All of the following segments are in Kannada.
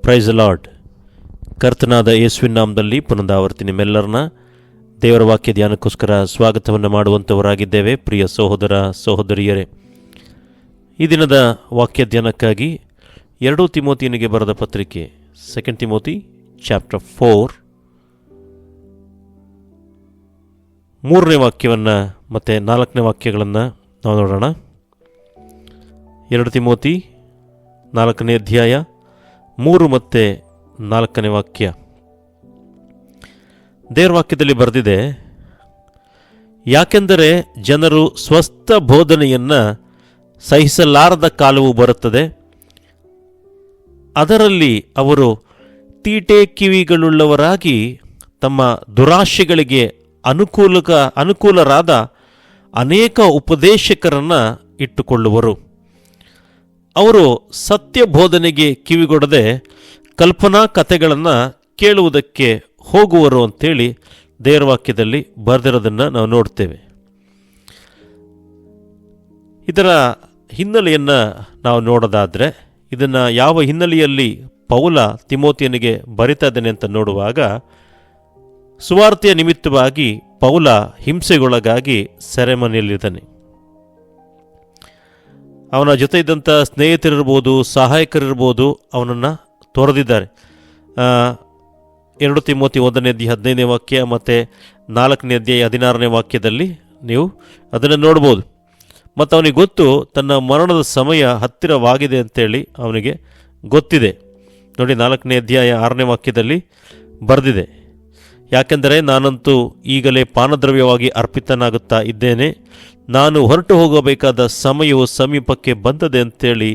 Price lord. ಕರ್ತನಾದ ಯೇಸುವಿನ ನಾಮದಲ್ಲಿ ಪುನರಾವರ್ತಿ ನಿಮ್ಮೆಲ್ಲರನ್ನ ದೇವರ ವಾಕ್ಯ ಧ್ಯಾನಕ್ಕೋಸ್ಕರ ಸ್ವಾಗತವನ್ನು ಮಾಡುವಂಥವರಾಗಿದ್ದೇವೆ. ಪ್ರಿಯ ಸಹೋದರ ಸಹೋದರಿಯರೇ, ಈ ದಿನದ ವಾಕ್ಯ ಧ್ಯಾನಕ್ಕಾಗಿ 2 ತಿಮೋತಿಯನಿಗೆ ಬರೆದ ಪತ್ರಿಕೆ 2 ತಿಮೋತಿ ಚಾಪ್ಟರ್ 4 3ನೇ ವಾಕ್ಯವನ್ನು ಮತ್ತು 4ನೇ ವಾಕ್ಯಗಳನ್ನು ನಾವು ನೋಡೋಣ. 2 ತಿಮೋತಿ 4ನೇ ಅಧ್ಯಾಯ 3 ಮತ್ತು 4ನೇ ವಾಕ್ಯ. ದೇವರ ವಾಕ್ಯದಲ್ಲಿ ಬರೆದಿದೆ, ಯಾಕೆಂದರೆ ಜನರು ಸ್ವಸ್ಥ ಬೋಧನೆಯನ್ನು ಸಹಿಸಲಾರದ ಕಾಲವು ಬರುತ್ತದೆ, ಅದರಲ್ಲಿ ಅವರು ತೀಟೆ ಕಿವಿಗಳುಳ್ಳವರಾಗಿ ತಮ್ಮ ದುರಾಶೆಗಳಿಗೆ ಅನುಕೂಲರಾದ ಅನೇಕ ಉಪದೇಶಕರನ್ನು ಇಟ್ಟುಕೊಳ್ಳುವರು. ಅವರು ಸತ್ಯ ಬೋಧನೆಗೆ ಕಿವಿಗೊಡದೆ ಕಲ್ಪನಾ ಕಥೆಗಳನ್ನು ಕೇಳುವುದಕ್ಕೆ ಹೋಗುವರು ಅಂತೇಳಿ ದೇವರ ವಾಕ್ಯದಲ್ಲಿ ಬರೆದಿರೋದನ್ನು ನಾವು ನೋಡ್ತೇವೆ. ಇದರ ಹಿನ್ನೆಲೆಯನ್ನು ನಾವು ನೋಡೋದಾದರೆ, ಇದನ್ನು ಯಾವ ಹಿನ್ನೆಲೆಯಲ್ಲಿ ಪೌಲ ತಿಮೋತಿಯನಿಗೆ ಬರಿತಾ ಇದ್ದಾನೆ ಅಂತ ನೋಡುವಾಗ, ಸುವಾರ್ತೆಯ ನಿಮಿತ್ತವಾಗಿ ಪೌಲ ಹಿಂಸೆಗೊಳಗಾಗಿ ಸೆರೆಮನೆಯಲ್ಲಿದ್ದಾನೆ. ಅವನ ಜೊತೆ ಇದ್ದಂಥ ಸ್ನೇಹಿತರಿರ್ಬೋದು, ಸಹಾಯಕರಿರ್ಬೋದು, ಅವನನ್ನು ತೊರೆದಿದ್ದಾರೆ. 2 ತಿಮೋತಿ 1ನೇ ಅಧ್ಯಾಯ 15ನೇ ವಾಕ್ಯ ಮತ್ತು 4ನೇ ಅಧ್ಯಾಯ 16ನೇ ವಾಕ್ಯದಲ್ಲಿ ನೀವು ಅದನ್ನು ನೋಡ್ಬೋದು. ಮತ್ತು ಅವನಿಗೆ ಗೊತ್ತು, ತನ್ನ ಮರಣದ ಸಮಯ ಹತ್ತಿರವಾಗಿದೆ ಅಂತೇಳಿ ಅವನಿಗೆ ಗೊತ್ತಿದೆ. ನೋಡಿ, 4ನೇ ಅಧ್ಯಾಯ 6ನೇ ವಾಕ್ಯದಲ್ಲಿ ಬರೆದಿದೆ, ಯಾಕೆಂದರೆ ನಾನಂತೂ ಈಗಲೇ ಪಾನದ್ರವ್ಯವಾಗಿ ಅರ್ಪಿತನಾಗುತ್ತಾ ಇದ್ದೇನೆ, ನಾನು ಹೊರಟು ಹೋಗಬೇಕಾದ ಸಮಯವು ಸಮೀಪಕ್ಕೆ ಬಂದದೆ ಅಂತೇಳಿ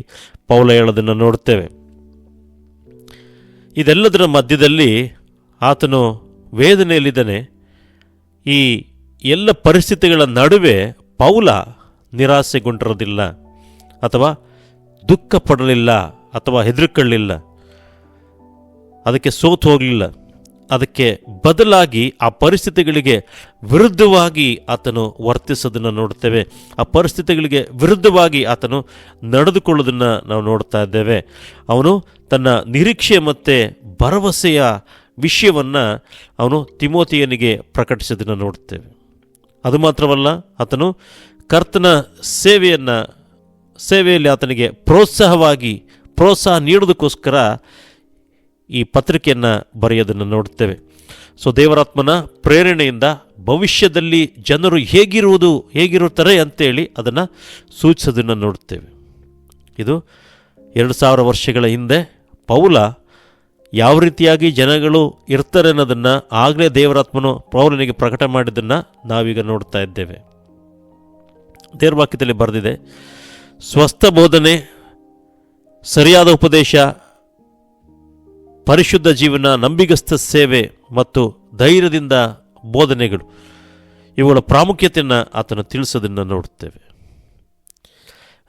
ಪೌಲ ಹೇಳೋದನ್ನು ನೋಡ್ತೇವೆ. ಇದೆಲ್ಲದರ ಮಧ್ಯದಲ್ಲಿ ಆತನು ವೇದನೆಯಲ್ಲಿದ್ದಾನೆ. ಈ ಎಲ್ಲ ಪರಿಸ್ಥಿತಿಗಳ ನಡುವೆ ಪೌಲ ನಿರಾಸೆಗೊಂಡಿರೋದಿಲ್ಲ, ಅಥವಾ ದುಃಖ ಪಡಲಿಲ್ಲ, ಅಥವಾ ಹೆದರಿಕೊಳ್ಳಲಿಲ್ಲ, ಅದಕ್ಕೆ ಸೋತು ಹೋಗಲಿಲ್ಲ. ಅದಕ್ಕೆ ಬದಲಾಗಿ ಆ ಪರಿಸ್ಥಿತಿಗಳಿಗೆ ವಿರುದ್ಧವಾಗಿ ಆತನು ವರ್ತಿಸೋದನ್ನು ನೋಡ್ತೇವೆ. ಆ ಪರಿಸ್ಥಿತಿಗಳಿಗೆ ವಿರುದ್ಧವಾಗಿ ಆತನು ನಡೆದುಕೊಳ್ಳೋದನ್ನು ನಾವು ನೋಡ್ತಾ ಇದ್ದೇವೆ. ಅವನು ತನ್ನ ನಿರೀಕ್ಷೆ ಮತ್ತು ಭರವಸೆಯ ವಿಷಯವನ್ನು ಅವನು ತಿಮೋತಿಯನಿಗೆ ಪ್ರಕಟಿಸೋದನ್ನು ನೋಡ್ತೇವೆ. ಅದು ಮಾತ್ರವಲ್ಲ, ಆತನು ಕರ್ತನ ಸೇವೆಯಲ್ಲಿ ಆತನಿಗೆ ಪ್ರೋತ್ಸಾಹ ನೀಡೋದಕ್ಕೋಸ್ಕರ ಈ ಪತ್ರಿಕೆಯನ್ನು ಬರೆಯೋದನ್ನು ನೋಡ್ತೇವೆ. ಸೊ ದೇವರಾತ್ಮನ ಪ್ರೇರಣೆಯಿಂದ ಭವಿಷ್ಯದಲ್ಲಿ ಜನರು ಹೇಗಿರುತ್ತಾರೆ ಅಂತೇಳಿ ಅದನ್ನು ಸೂಚಿಸೋದನ್ನು ನೋಡ್ತೇವೆ. ಇದು 2000 ವರ್ಷಗಳ ಹಿಂದೆ ಪೌಲ ಯಾವ ರೀತಿಯಾಗಿ ಜನಗಳು ಇರ್ತಾರೆ ಅನ್ನೋದನ್ನು ಆಗಲೇ ದೇವರಾತ್ಮನು ಪೌಲನಿಗೆ ಪ್ರಕಟ ಮಾಡಿದ್ದನ್ನು ನಾವೀಗ ನೋಡ್ತಾ ಇದ್ದೇವೆ. ದೇವರ ವಾಕ್ಯದಲ್ಲಿ ಬರೆದಿದೆ, ಸ್ವಸ್ಥ ಬೋಧನೆ, ಸರಿಯಾದ ಉಪದೇಶ, ಪರಿಶುದ್ಧ ಜೀವನ, ನಂಬಿಗಸ್ತ ಸೇವೆ ಮತ್ತು ಧೈರ್ಯದಿಂದ ಬೋಧನೆಗಳು, ಇವುಗಳ ಪ್ರಾಮುಖ್ಯತೆಯನ್ನು ಆತನು ತಿಳಿಸೋದನ್ನು ನೋಡ್ತೇವೆ.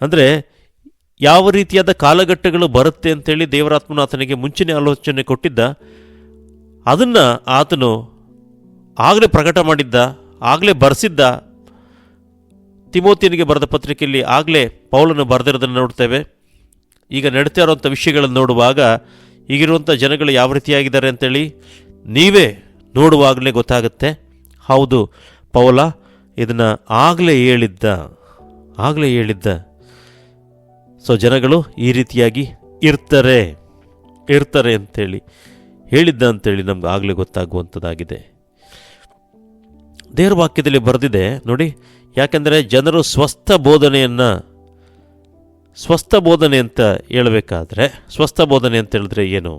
ಅಂದರೆ ಯಾವ ರೀತಿಯಾದ ಕಾಲಘಟ್ಟಗಳು ಬರುತ್ತೆ ಅಂತೇಳಿ ದೇವರಾತ್ಮನು ಆತನಿಗೆ ಮುಂಚಿನ ಆಲೋಚನೆ ಕೊಟ್ಟಿದ್ದ, ಅದನ್ನು ಆತನು ಆಗಲೇ ಪ್ರಕಟ ಮಾಡಿದ್ದ, ಆಗಲೇ ಬರೆಸಿದ್ದ. ತಿಮೋತಿಯನಿಗೆ ಬರೆದ ಪತ್ರಿಕೆಯಲ್ಲಿ ಆಗಲೇ ಪೌಲನು ಬರೆದಿರೋದನ್ನು ನೋಡ್ತೇವೆ. ಈಗ ನಡೀತಾ ಇರುವಂಥ ವಿಷಯಗಳನ್ನು ನೋಡುವಾಗ ಈಗಿರುವಂಥ ಜನಗಳು ಯಾವ ರೀತಿಯಾಗಿದ್ದಾರೆ ಅಂತೇಳಿ ನೀವೇ ನೋಡುವಾಗಲೇ ಗೊತ್ತಾಗುತ್ತೆ. ಹೌದು, ಪೌಲ ಇದನ್ನು ಆಗಲೇ ಹೇಳಿದ್ದ. ಸೊ ಜನಗಳು ಈ ರೀತಿಯಾಗಿ ಇರ್ತಾರೆ ಅಂತೇಳಿ ಹೇಳಿದ್ದ ಅಂತೇಳಿ ನಮ್ಗೆ ಆಗಲೇ ಗೊತ್ತಾಗುವಂಥದ್ದಾಗಿದೆ. ದೇವರ ವಾಕ್ಯದಲ್ಲಿ ಬರೆದಿದೆ ನೋಡಿ, ಯಾಕೆಂದರೆ ಜನರು ಸ್ವಸ್ಥ ಬೋಧನೆ ಅಂತ ಹೇಳಬೇಕಾದ್ರೆ, ಸ್ವಸ್ಥ ಬೋಧನೆ ಅಂತ ಹೇಳಿದ್ರೆ ಏನು?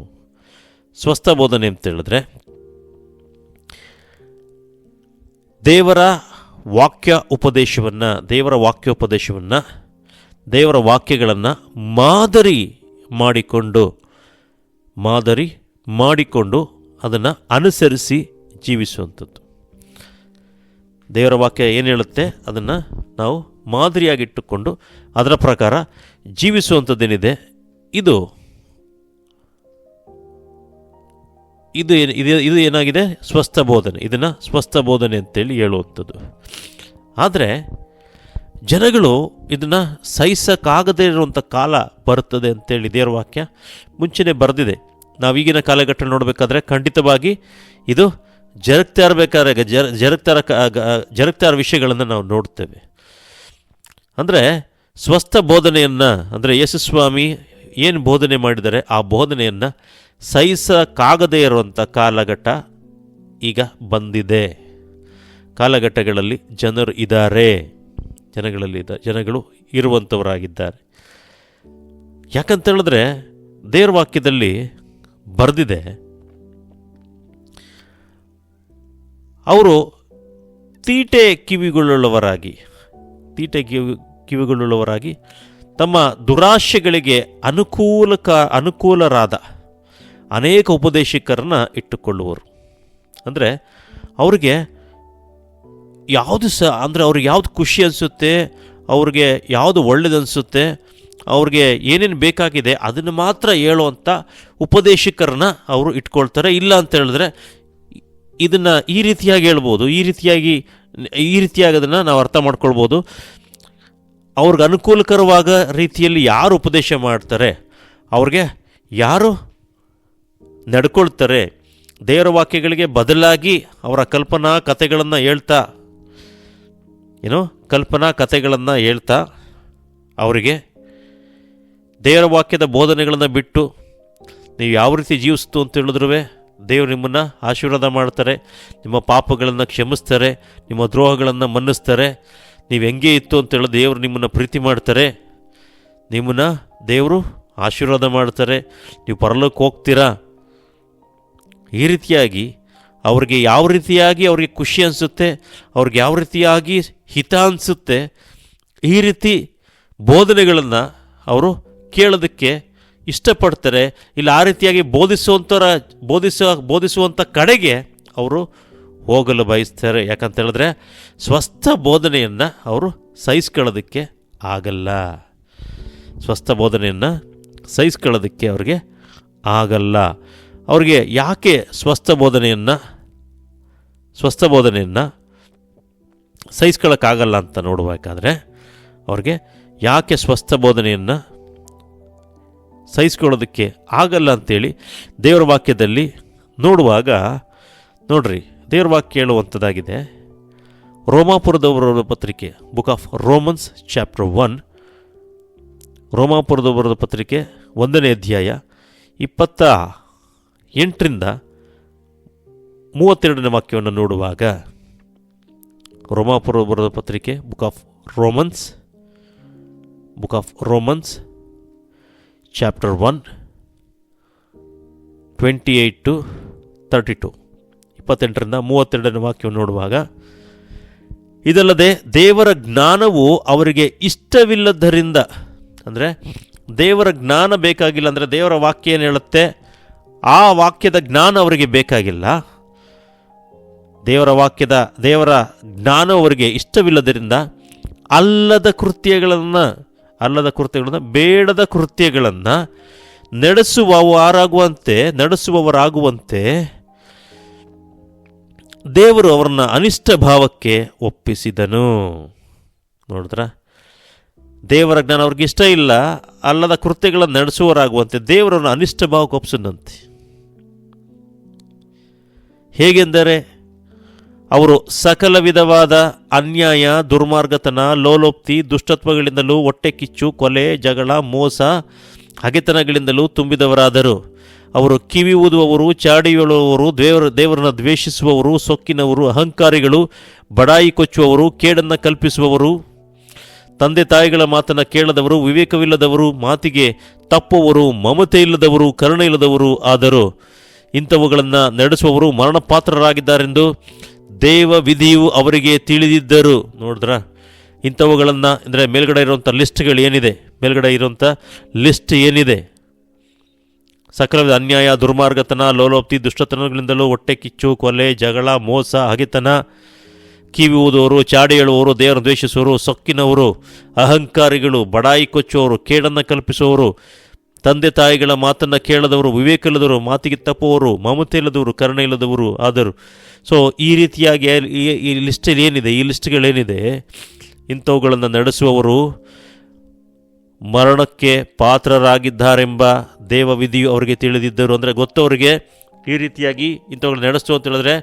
ಸ್ವಸ್ಥ ಬೋಧನೆ ಅಂತ ಹೇಳಿದ್ರೆ ದೇವರ ವಾಕ್ಯೋಪದೇಶವನ್ನು, ದೇವರ ವಾಕ್ಯಗಳನ್ನು ಮಾದರಿ ಮಾಡಿಕೊಂಡು ಅದನ್ನು ಅನುಸರಿಸಿ ಜೀವಿಸುವಂಥದ್ದು. ದೇವರ ವಾಕ್ಯ ಏನು ಹೇಳುತ್ತೆ ಅದನ್ನು ನಾವು ಮಾದರಿಯಾಗಿಟ್ಟುಕೊಂಡು ಅದರ ಪ್ರಕಾರ ಜೀವಿಸುವಂಥದ್ದೇನಿದೆ, ಇದು ಏನಾಗಿದೆ? ಸ್ವಸ್ಥ ಬೋಧನೆ. ಇದನ್ನು ಸ್ವಸ್ಥ ಬೋಧನೆ ಅಂತೇಳಿ ಹೇಳುವಂಥದ್ದು. ಆದರೆ ಜನಗಳು ಇದನ್ನು ಸಹಿಸಕ್ಕಾಗದೇ ಇರುವಂಥ ಕಾಲ ಬರುತ್ತದೆ ಅಂತೇಳಿ ದೇವರ ವಾಕ್ಯ ಮುಂಚೆನೇ ಬರೆದಿದೆ. ನಾವೀಗಿನ ಕಾಲಘಟ್ಟ ನೋಡಬೇಕಾದ್ರೆ ಖಂಡಿತವಾಗಿ ಇದು ಜರುಗ್ತಾ ಇರಬೇಕಾದ್ರೆ ಜರುಗ್ತಾ ಇರೋ ವಿಷಯಗಳನ್ನು ನಾವು ನೋಡ್ತೇವೆ. ಅಂದರೆ ಸ್ವಸ್ಥ ಬೋಧನೆಯನ್ನು, ಅಂದರೆ ಯೇಸುಸ್ವಾಮಿ ಏನು ಬೋಧನೆ ಮಾಡಿದ್ದಾರೆ ಆ ಬೋಧನೆಯನ್ನು ಸಹಿಸಕ್ಕಾಗದೇ ಇರುವಂಥ ಕಾಲಘಟ್ಟ ಈಗ ಬಂದಿದೆ. ಕಾಲಘಟ್ಟಗಳಲ್ಲಿ ಜನರು ಇದ್ದಾರೆ, ಜನಗಳು ಇರುವಂಥವರಾಗಿದ್ದಾರೆ. ಯಾಕಂತ ಹೇಳಿದ್ರೆ ದೇವರ ವಾಕ್ಯದಲ್ಲಿ ಬರೆದಿದೆ, ಅವರು ತೀಟೆ ಕಿವಿಗಳುಳ್ಳವರಾಗಿ ತಮ್ಮ ದುರಾಶೆಗಳಿಗೆ ಅನುಕೂಲರಾದ ಅನೇಕ ಉಪದೇಶಕರನ್ನ ಇಟ್ಟುಕೊಳ್ಳುವರು. ಅಂದರೆ ಅವ್ರಿಗೆ ಅವ್ರಿಗೆ ಯಾವುದು ಖುಷಿ ಅನಿಸುತ್ತೆ, ಅವ್ರಿಗೆ ಯಾವುದು ಒಳ್ಳೇದನಿಸುತ್ತೆ, ಅವ್ರಿಗೆ ಏನೇನು ಬೇಕಾಗಿದೆ ಅದನ್ನು ಮಾತ್ರ ಹೇಳುವಂಥ ಉಪದೇಶಕರನ್ನ ಅವರು ಇಟ್ಕೊಳ್ತಾರೆ. ಇಲ್ಲ ಅಂತ ಹೇಳಿದ್ರೆ ಇದನ್ನು ಈ ರೀತಿಯಾಗಿ ಹೇಳ್ಬೋದು, ಈ ರೀತಿಯಾಗಿ ಅದನ್ನು ನಾವು ಅರ್ಥ ಮಾಡ್ಕೊಳ್ಬೋದು. ಅವ್ರಿಗೆ ಅನುಕೂಲಕರವಾದ ರೀತಿಯಲ್ಲಿ ಯಾರು ಉಪದೇಶ ಮಾಡ್ತಾರೆ, ಅವ್ರಿಗೆ ಯಾರು ನಡ್ಕೊಳ್ತಾರೆ, ದೇವರ ವಾಕ್ಯಗಳಿಗೆ ಬದಲಾಗಿ ಅವರ ಕಲ್ಪನಾ ಕಥೆಗಳನ್ನು ಹೇಳ್ತಾ ಅವರಿಗೆ ದೇವರ ವಾಕ್ಯದ ಬೋಧನೆಗಳನ್ನು ಬಿಟ್ಟು ನೀವು ಯಾವ ರೀತಿ ಜೀವಿಸ್ತು ಅಂತ ಹೇಳಿದ್ರೂ ದೇವರು ನಿಮ್ಮನ್ನು ಆಶೀರ್ವಾದ ಮಾಡ್ತಾರೆ, ನಿಮ್ಮ ಪಾಪಗಳನ್ನು ಕ್ಷಮಿಸ್ತಾರೆ, ನಿಮ್ಮ ದ್ರೋಹಗಳನ್ನು ಮನ್ನಿಸ್ತಾರೆ. ನೀವು ಹೆಂಗೆ ಇತ್ತು ಅಂತ ಹೇಳಿ ದೇವರು ನಿಮ್ಮನ್ನು ಪ್ರೀತಿ ಮಾಡ್ತಾರೆ, ನಿಮ್ಮನ್ನು ದೇವರು ಆಶೀರ್ವಾದ ಮಾಡ್ತಾರೆ, ನೀವು ಪರಲೋಕಕ್ಕೆ ಹೋಗ್ತೀರಾ. ಈ ರೀತಿಯಾಗಿ ಅವ್ರಿಗೆ ಖುಷಿ ಅನಿಸುತ್ತೆ, ಅವ್ರಿಗೆ ಯಾವ ರೀತಿಯಾಗಿ ಹಿತ ಅನಿಸುತ್ತೆ, ಈ ರೀತಿ ಬೋಧನೆಗಳನ್ನು ಅವರು ಕೇಳೋದಕ್ಕೆ ಇಷ್ಟಪಡ್ತಾರೆ. ಇಲ್ಲ ಆ ರೀತಿಯಾಗಿ ಬೋಧಿಸುವಂಥ ಕಡೆಗೆ ಅವರು ಹೋಗಲು ಬಯಸ್ತಾರೆ. ಯಾಕಂತ ಹೇಳಿದ್ರೆ ಸ್ವಸ್ಥ ಬೋಧನೆಯನ್ನು ಅವರು ಸಹಿಸ್ಕೊಳ್ಳೋದಕ್ಕೆ ಆಗಲ್ಲ. ಅವ್ರಿಗೆ ಆಗಲ್ಲ. ಅವ್ರಿಗೆ ಯಾಕೆ ಸ್ವಸ್ಥ ಬೋಧನೆಯನ್ನು ಸಹಿಸ್ಕೊಳ್ಳೋಕ್ಕಾಗಲ್ಲ ಅಂತ ನೋಡಬೇಕಾದ್ರೆ, ಅವ್ರಿಗೆ ಯಾಕೆ ಸ್ವಸ್ಥ ಬೋಧನೆಯನ್ನು ಸಹಿಸ್ಕೊಳ್ಳೋದಕ್ಕೆ ಆಗಲ್ಲ ಅಂಥೇಳಿ ದೇವರ ವಾಕ್ಯದಲ್ಲಿ ನೋಡುವಾಗ ನೋಡ್ರಿ, ದೇವರ ವಾಕ್ಯ ಹೇಳುವಂಥದ್ದಾಗಿದೆ. ರೋಮಾಪುರದವರ ಪತ್ರಿಕೆ, ಬುಕ್ ಆಫ್ ರೋಮನ್ಸ್ ಚಾಪ್ಟರ್ 1, ರೋಮಾಪುರದವರ ಪತ್ರಿಕೆ 1ನೇ ಅಧ್ಯಾಯ 28ರಿಂದ 32ನೇ ವಾಕ್ಯವನ್ನು ನೋಡುವಾಗ, ರೋಮಾಪುರದವರ ಪತ್ರಿಕೆ book of Romans chapter 1 28 to 32, 28ರಿಂದ 32ನೇ ವಾಕ್ಯವನ್ನು ನೋಡುವಾಗ, ಇದಲ್ಲದೆ ದೇವರ ಜ್ಞಾನವು ಅವರಿಗೆ ಇಷ್ಟವಿಲ್ಲದ್ದರಿಂದ, ಅಂದರೆ ದೇವರ ಜ್ಞಾನ ಬೇಕಾಗಿಲ್ಲ, ಅಂದರೆ ದೇವರ ವಾಕ್ಯ ಏನು ಹೇಳುತ್ತೆ ಆ ವಾಕ್ಯದ ಜ್ಞಾನ ಅವರಿಗೆ ಬೇಕಾಗಿಲ್ಲ. ದೇವರ ಜ್ಞಾನ ಅವರಿಗೆ ಇಷ್ಟವಿಲ್ಲದರಿಂದ ಅಲ್ಲದ ಕೃತ್ಯಗಳನ್ನು ಬೇಡದ ಕೃತ್ಯಗಳನ್ನು ನಡೆಸುವವರಾಗುವಂತೆ ದೇವರು ಅವರನ್ನು ಅನಿಷ್ಟ ಭಾವಕ್ಕೆ ಒಪ್ಪಿಸಿದನು. ನೋಡಿದ್ರ, ದೇವರ ಜ್ಞಾನ ಅವ್ರಿಗೆ ಇಷ್ಟ ಇಲ್ಲ, ಅಲ್ಲದ ಕೃತ್ಯಗಳನ್ನು ನಡೆಸುವವರಾಗುವಂತೆ ದೇವರನ್ನು ಅನಿಷ್ಟ ಭಾವಕ್ಕೆ ಒಪ್ಪಿಸಿದಂತೆ. ಹೇಗೆಂದರೆ ಅವರು ಸಕಲ ವಿಧವಾದ ಅನ್ಯಾಯ, ದುರ್ಮಾರ್ಗತನ, ಲೋಲೋಕ್ತಿ, ದುಷ್ಟತ್ವಗಳಿಂದಲೂ, ಹೊಟ್ಟೆ ಕಿಚ್ಚು, ಕೊಲೆ, ಜಗಳ, ಮೋಸ, ಹಗೆತನಗಳಿಂದಲೂ ತುಂಬಿದವರಾದರು. ಅವರು ಕಿವಿ ಊದುವವರು, ಚಾಡಿ ಹೇಳುವವರು, ದೇವರನ್ನು ದ್ವೇಷಿಸುವವರು, ಸೊಕ್ಕಿನವರು, ಅಹಂಕಾರಿಗಳು, ಬಡಾಯಿ ಕೊಚ್ಚುವವರು, ಕೇಡನ್ನು ಕಲ್ಪಿಸುವವರು, ತಂದೆ ತಾಯಿಗಳ ಮಾತನ್ನು ಕೇಳದವರು, ವಿವೇಕವಿಲ್ಲದವರು, ಮಾತಿಗೆ ತಪ್ಪುವವರು, ಮಮತೆ ಇಲ್ಲದವರು, ಕರುಣೆ ಇಲ್ಲದವರು ಆದರು. ಇಂಥವುಗಳನ್ನು ನಡೆಸುವವರು ಮರಣಪಾತ್ರರಾಗಿದ್ದಾರೆಂದು ದೇವ ವಿಧಿಯು ಅವರಿಗೆ ತಿಳಿದಿದ್ದರು. ನೋಡಿದ್ರ, ಇಂಥವುಗಳನ್ನು ಅಂದರೆ ಮೇಲ್ಗಡೆ ಇರುವಂಥ ಲಿಸ್ಟ್ ಏನಿದೆ, ಸಕಲ ಅನ್ಯಾಯ, ದುರ್ಮಾರ್ಗತನ, ಲೋಲೋಪ್ತಿ, ದುಷ್ಟತನಗಳಿಂದಲೂ, ಹೊಟ್ಟೆ ಕಿಚ್ಚು, ಕೊಲೆ, ಜಗಳ, ಮೋಸ, ಹಗೆತನ, ಕಿವಿ ಊದುವವರು, ಚಾಡಿ ಹೇಳುವವರು, ದೇವರನ್ನು ದ್ವೇಷಿಸುವವರು, ಸೊಕ್ಕಿನವರು, ಅಹಂಕಾರಿಗಳು, ಬಡಾಯಿ ಕೊಚ್ಚುವವರು, ಕೇಡನ್ನು ಕಲ್ಪಿಸುವವರು, ತಂದೆ ತಾಯಿಗಳ ಮಾತನ್ನು ಕೇಳದವರು, ವಿವೇಕ ಇಲ್ಲದವರು, ಮಾತಿಗೆ ತಪ್ಪುವವರು, ಮಮತೆ ಇಲ್ಲದವರು, ಕರುಣೆ ಇಲ್ಲದವರು ಆದರು. ಸೊ ಈ ರೀತಿಯಾಗಿ ಈ ಲಿಸ್ಟುಗಳೇನಿದೆ, ಇಂಥವುಗಳನ್ನು ನಡೆಸುವವರು ಮರಣಕ್ಕೆ ಪಾತ್ರರಾಗಿದ್ದಾರೆಂಬ ದೇವವಿಧಿಯು ಅವರಿಗೆ ತಿಳಿದಿದ್ದರು. ಅಂದರೆ ಗೊತ್ತವರಿಗೆ ಈ ರೀತಿಯಾಗಿ ಇಂಥವುಗಳು ನಡೆಸ್ತು ಅಂತ ಹೇಳಿದ್ರೆ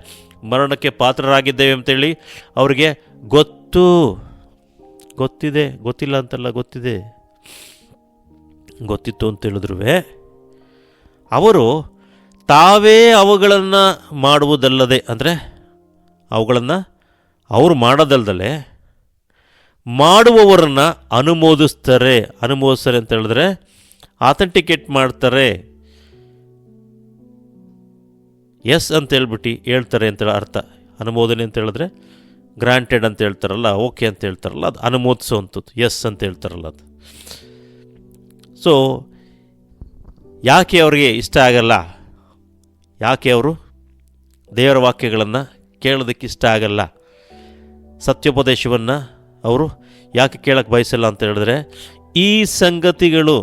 ಮರಣಕ್ಕೆ ಪಾತ್ರರಾಗಿದ್ದೇವೆ ಅಂತೇಳಿ ಅವರಿಗೆ ಗೊತ್ತಿದೆ, ಗೊತ್ತಿಲ್ಲ ಅಂತಲ್ಲ, ಗೊತ್ತಿತ್ತು ಅಂತ ಹೇಳಿದ್ರು ಅವರು ತಾವೇ ಅವುಗಳನ್ನು ಮಾಡುವುದಲ್ಲದೆ, ಅಂದರೆ ಅವುಗಳನ್ನು ಅವರು ಮಾಡೋದಲ್ದಲೆ ಮಾಡುವವರನ್ನು ಅನುಮೋದಿಸ್ತಾರೆ ಅಂತ ಹೇಳಿದ್ರೆ ಅಥೆಂಟಿಕೇಟ್ ಮಾಡ್ತಾರೆ. ಎಸ್ ಅಂತ ಹೇಳ್ತಾರೆ ಅಂತೇಳಿ ಅರ್ಥ. ಅನುಮೋದನೆ ಅಂತ ಹೇಳಿದ್ರೆ ಗ್ರಾಂಟೆಡ್ ಅಂತ ಹೇಳ್ತಾರಲ್ಲ, ಓಕೆ ಅಂತ ಹೇಳ್ತಾರಲ್ಲ, ಅದು ಅನುಮೋದಿಸುವಂಥದ್ದು, ಎಸ್ ಅಂತ ಹೇಳ್ತಾರಲ್ಲ ಅದು. ಸೊ ಯಾಕೆ ಅವರಿಗೆ ಇಷ್ಟ ಆಗಲ್ಲ? ಯಾಕೆ ಅವರು ದೇವರ ವಾಕ್ಯಗಳನ್ನು ಕೇಳೋದಕ್ಕೆ ಇಷ್ಟ ಆಗಲ್ಲ? ಸತ್ಯೋಪದೇಶವನ್ನು ಅವರು ಯಾಕೆ ಕೇಳಕ್ಕೆ ಬಯಸಲ್ಲ ಅಂತ ಹೇಳಿದ್ರೆ ಈ ಸಂಗತಿಗಳು,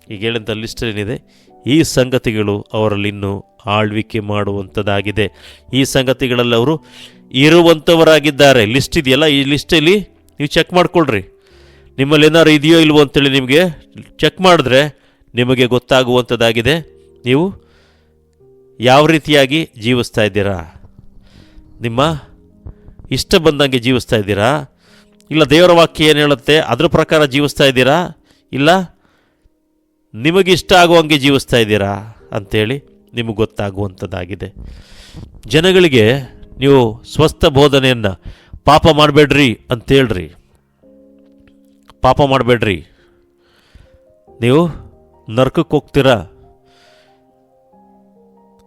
ಈಗ ಹೇಳಿದಂಥ ಲಿಸ್ಟ್ ಏನಿದೆ, ಈ ಸಂಗತಿಗಳು ಅವರಲ್ಲಿ ಇನ್ನೂ ಆಳ್ವಿಕೆ ಮಾಡುವಂಥದ್ದಾಗಿದೆ. ಈ ಸಂಗತಿಗಳಲ್ಲಿ ಅವರು ಇರುವಂಥವರಾಗಿದ್ದಾರೆ. ಲಿಸ್ಟ್ ಇದೆಯಲ್ಲ, ಈ ಲಿಸ್ಟಲ್ಲಿ ನೀವು ಚೆಕ್ ಮಾಡಿಕೊಳ್ರಿ. ನಿಮ್ಮಲ್ಲಿ ಏನಾದ್ರು ಇದೆಯೋ ಇಲ್ವೋ ಅಂತೇಳಿ ನಿಮಗೆ ಚೆಕ್ ಮಾಡಿದ್ರೆ ನಿಮಗೆ ಗೊತ್ತಾಗುವಂಥದ್ದಾಗಿದೆ. ನೀವು ಯಾವ ರೀತಿಯಾಗಿ ಜೀವಿಸ್ತಾ ಇದ್ದೀರಾ? ನಿಮ್ಮ ಇಷ್ಟ ಬಂದಂಗೆ ಜೀವಿಸ್ತಾ ಇದ್ದೀರಾ? ಇಲ್ಲ ದೇವರ ವಾಕ್ಯ ಏನು ಹೇಳುತ್ತೆ ಅದ್ರ ಪ್ರಕಾರ ಜೀವಿಸ್ತಾ ಇದ್ದೀರಾ? ಇಲ್ಲ ನಿಮಗಿಷ್ಟ ಆಗುವಂಗೆ ಜೀವಿಸ್ತಾ ಇದ್ದೀರಾ ಅಂಥೇಳಿ ನಿಮಗೆ ಗೊತ್ತಾಗುವಂಥದ್ದಾಗಿದೆ. ಜನಗಳಿಗೆ ನೀವು ಸ್ವಸ್ಥ ಬೋಧನೆಯನ್ನು ಪಾಪ ಮಾಡಬೇಡ್ರಿ ಅಂತೇಳ್ರಿ, ಪಾಪ ಮಾಡಬೇಡ್ರಿ, ನೀವು ನರಕಕ್ಕೆ ಹೋಗ್ತೀರಾ,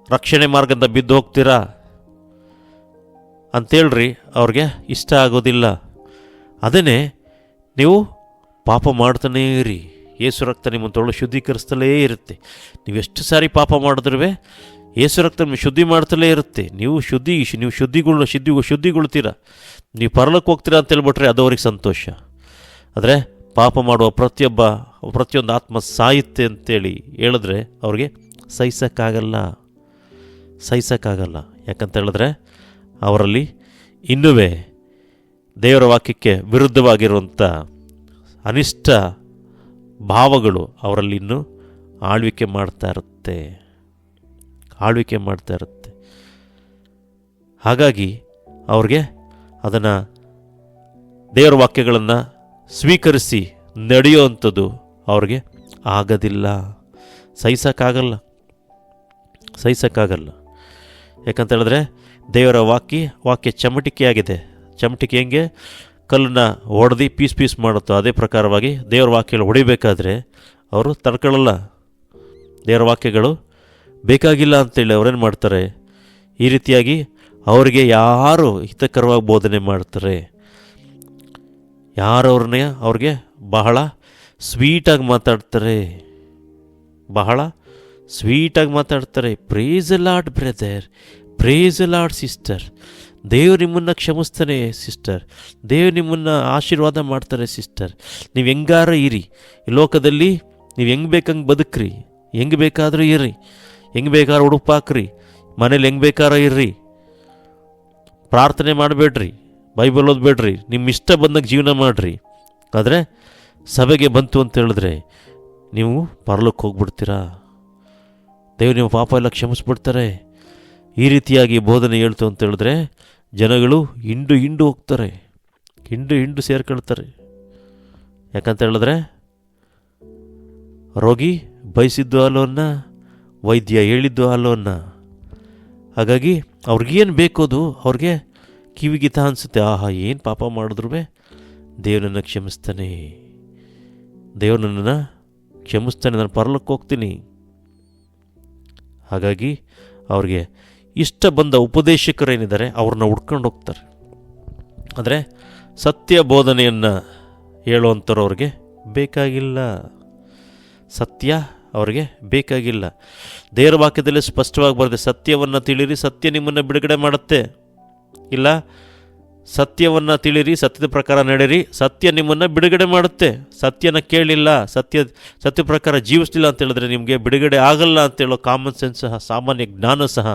ರಕ್ಷಣೆ ಮಾರ್ಗದಿಂದ ಬಿದ್ದು ಹೋಗ್ತೀರಾ ಅಂತೇಳ್ರಿ, ಅವ್ರಿಗೆ ಇಷ್ಟ ಆಗೋದಿಲ್ಲ. ಅದನ್ನೇ ನೀವು ಪಾಪ ಮಾಡ್ತಾನೇ ಇರಿ. ಯೇಸು ರಕ್ತ ನಿಮ್ಮನ್ನು ತೊಳೆದು ಶುದ್ಧೀಕರಿಸ್ತಲೇ ಇರುತ್ತೆ. ನೀವು ಎಷ್ಟು ಸಾರಿ ಪಾಪ ಮಾಡಿದ್ರೂ ಯೇಸು ರಕ್ತ ನಿಮಗೆ ಶುದ್ಧಿ ಮಾಡ್ತಲೇ ಇರುತ್ತೆ. ನೀವು ಶುದ್ಧಿಗೊಳ್ತೀರ, ನೀವು ಪರಲಕ್ಕೆ ಹೋಗ್ತೀರಾ ಅಂತ ಹೇಳ್ಬಿಟ್ರೆ ಅದು ಅವ್ರಿಗೆ ಸಂತೋಷ. ಆದರೆ ಪಾಪ ಮಾಡುವ ಪ್ರತಿಯೊಂದು ಆತ್ಮ ಸಾಯುತ್ತೆ ಅಂತೇಳಿ ಹೇಳಿದ್ರೆ ಅವ್ರಿಗೆ ಸಹಿಸೋಕ್ಕಾಗಲ್ಲ. ಯಾಕಂತ ಹೇಳಿದ್ರೆ ಅವರಲ್ಲಿ ಇನ್ನೂ ದೇವರ ವಾಕ್ಯಕ್ಕೆ ವಿರುದ್ಧವಾಗಿರುವಂಥ ಅನಿಷ್ಟ ಭಾವಗಳು ಅವರಲ್ಲಿ ಇನ್ನೂ ಆಳ್ವಿಕೆ ಮಾಡ್ತಾ ಇರುತ್ತೆ. ಹಾಗಾಗಿ ಅವ್ರಿಗೆ ಅದನ್ನು ದೇವರ ವಾಕ್ಯಗಳನ್ನು ಸ್ವೀಕರಿಸಿ ನಡೆಯುವಂಥದ್ದು ಅವ್ರಿಗೆ ಆಗೋದಿಲ್ಲ, ಸಹಿಸೋಕ್ಕಾಗಲ್ಲ. ಯಾಕಂತ ಹೇಳಿದ್ರೆ ದೇವರ ವಾಕ್ಯ ಚಮಟಿಕೆಯಾಗಿದೆ. ಚಮಟಿಕೆ ಹೆಂಗೆ ಕಲ್ಲನ್ನು ಹೊಡೆದು ಪೀಸ್ ಮಾಡುತ್ತೋ ಅದೇ ಪ್ರಕಾರವಾಗಿ ದೇವರ ವಾಕ್ಯಗಳು ಹೊಡಿಬೇಕಾದ್ರೆ ಅವರು ತಡ್ಕೊಳ್ಳಲ್ಲ. ದೇವರ ವಾಕ್ಯಗಳು ಬೇಕಾಗಿಲ್ಲ ಅಂತೇಳಿ ಅವ್ರೇನು ಮಾಡ್ತಾರೆ, ಈ ರೀತಿಯಾಗಿ ಅವರಿಗೆ ಯಾರು ಹಿತಕರವಾಗಿ ಬೋಧನೆ ಮಾಡ್ತಾರೆ, ಅವ್ರಿಗೆ ಬಹಳ ಸ್ವೀಟಾಗಿ ಮಾತಾಡ್ತಾರೆ. Praise the Lord brother, praise the Lord sister, ದೇವ್ರು ನಿಮ್ಮನ್ನು ಕ್ಷಮಿಸ್ತಾನೆ ಸಿಸ್ಟರ್, ದೇವ್ರು ನಿಮ್ಮನ್ನು ಆಶೀರ್ವಾದ ಮಾಡ್ತಾರೆ ಸಿಸ್ಟರ್, ನೀವು ಹೆಂಗಾರ ಇರಿ, ಈ ಲೋಕದಲ್ಲಿ ನೀವು ಹೆಂಗೆ ಬೇಕಂಗೆ ಬದುಕ್ರಿ, ಹೆಂಗೆ ಬೇಕಾದರೂ ಇರ್ರಿ, ಹೆಂಗೆ ಬೇಕಾದ್ರೂ ಉಡುಪಾಕ್ರಿ, ಮನೇಲಿ ಹೆಂಗೆ ಬೇಕಾರ ಇರ್ರಿ, ಪ್ರಾರ್ಥನೆ ಮಾಡಬೇಡ್ರಿ, ಬೈಬಲ್ ಓದಬೇಡ್ರಿ, ನಿಮ್ಮ ಇಷ್ಟ ಬಂದಂಗೆ ಜೀವನ ಮಾಡಿರಿ. ಆದರೆ ಸಭೆಗೆ ಬಂತು ಅಂತ ಹೇಳಿದ್ರೆ ನೀವು ಪರಲೋಕಕ್ಕೆ ಹೋಗ್ಬಿಡ್ತೀರಾ, ದೇವ್ರು ನಿಮ್ಮ ಪಾಪ ಎಲ್ಲ ಕ್ಷಮಿಸ್ಬಿಡ್ತಾರೆ. ಈ ರೀತಿಯಾಗಿ ಬೋಧನೆ ಹೇಳ್ತು ಅಂತ ಹೇಳಿದ್ರೆ ಜನಗಳು ಹಿಂಡು ಹೋಗ್ತಾರೆ, ಹಿಂಡು ಸೇರ್ಕೊಳ್ತಾರೆ. ಯಾಕಂತ ಹೇಳಿದ್ರೆ ರೋಗಿ ಬಯಸಿದ್ದು ಅಲ್ಲೋನ್ನ, ವೈದ್ಯ ಹೇಳಿದ್ದು ಅಲ್ಲೋನ್ನ. ಹಾಗಾಗಿ ಅವ್ರಿಗೇನು ಬೇಕೋದು ಅವ್ರಿಗೆ ಕಿವಿಗಿತ ಅನಿಸುತ್ತೆ, ಆಹಾ ಏನು ಪಾಪ ಮಾಡಿದ್ರು ದೇವ್ರನ್ನ ಕ್ಷಮಿಸ್ತಾನೆ, ನಾನು ಪರಲೋಕಕ್ಕೆ ಹೋಗ್ತೀನಿ. ಹಾಗಾಗಿ ಅವ್ರಿಗೆ ಇಷ್ಟ ಬಂದ ಉಪದೇಶಕರೇನಿದ್ದಾರೆ ಅವ್ರನ್ನ ಹುಡ್ಕೊಂಡು ಹೋಗ್ತಾರೆ. ಆದರೆ ಸತ್ಯ ಬೋಧನೆಯನ್ನು ಹೇಳುವಂಥವ್ರು ಅವ್ರಿಗೆ ಬೇಕಾಗಿಲ್ಲ, ದೇವರ ವಾಕ್ಯದಲ್ಲಿ ಸ್ಪಷ್ಟವಾಗಿ ಬರುತ್ತೆ, ಸತ್ಯವನ್ನು ತಿಳಿರಿ, ಸತ್ಯ ನಿಮ್ಮನ್ನು ಬಿಡುಗಡೆ ಮಾಡುತ್ತೆ. ಇಲ್ಲ, ಸತ್ಯವನ್ನು ತಿಳಿರಿ, ಸತ್ಯದ ಪ್ರಕಾರ ನಡೆಯಿರಿ, ಸತ್ಯ ನಿಮ್ಮನ್ನು ಬಿಡುಗಡೆ ಮಾಡುತ್ತೆ. ಸತ್ಯನ ಕೇಳಿಲ್ಲ, ಸತ್ಯ ಪ್ರಕಾರ ಜೀವಿಸಲಿಲ್ಲ ಅಂತ ಹೇಳಿದ್ರೆ ನಿಮಗೆ ಬಿಡುಗಡೆ ಆಗಲ್ಲ ಅಂತೇಳೋ ಕಾಮನ್ ಸೆನ್ಸ್ ಸಹ, ಸಾಮಾನ್ಯ ಜ್ಞಾನ ಸಹ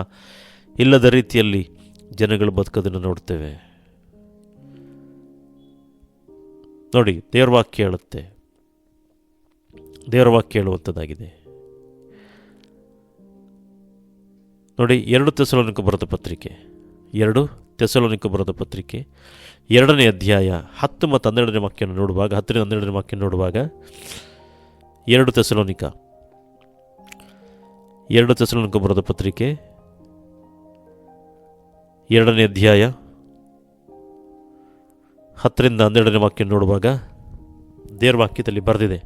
ಇಲ್ಲದ ರೀತಿಯಲ್ಲಿ ಜನಗಳು ಬದುಕೋದನ್ನು ನೋಡ್ತೇವೆ. ನೋಡಿ, ದೇವ್ರ ವಾಕ್ಯ ಹೇಳುತ್ತೆ, ದೇವರ ವಾಕ್ಯ ಹೇಳುವಂಥದ್ದಾಗಿದೆ. ನೋಡಿ, 2 ಥೆಸಲೋನಿಕ ಬರೆದ ಪತ್ರಿಕೆ 2 ಥೆಸಲೋನಿಕ ಬರೆದ ಪತ್ರಿಕೆ 2ನೇ ಅಧ್ಯಾಯ 10 ಮತ್ತು 12ನೇ ವಾಕ್ಯ ನೋಡುವಾಗ 10ರಿಂದ 12ನೇ ವಾಕ್ಯ ನೋಡುವಾಗ 2 ಥೆಸಲೋನಿಕ ಬರೆದ ಪತ್ರಿಕೆ 2ನೇ ಅಧ್ಯಾಯ 10ರಿಂದ 12ನೇ ವಾಕ್ಯ ನೋಡುವಾಗ ದೇವರ ವಾಕ್ಯದಲ್ಲಿ ಬರೆದಿದೆ,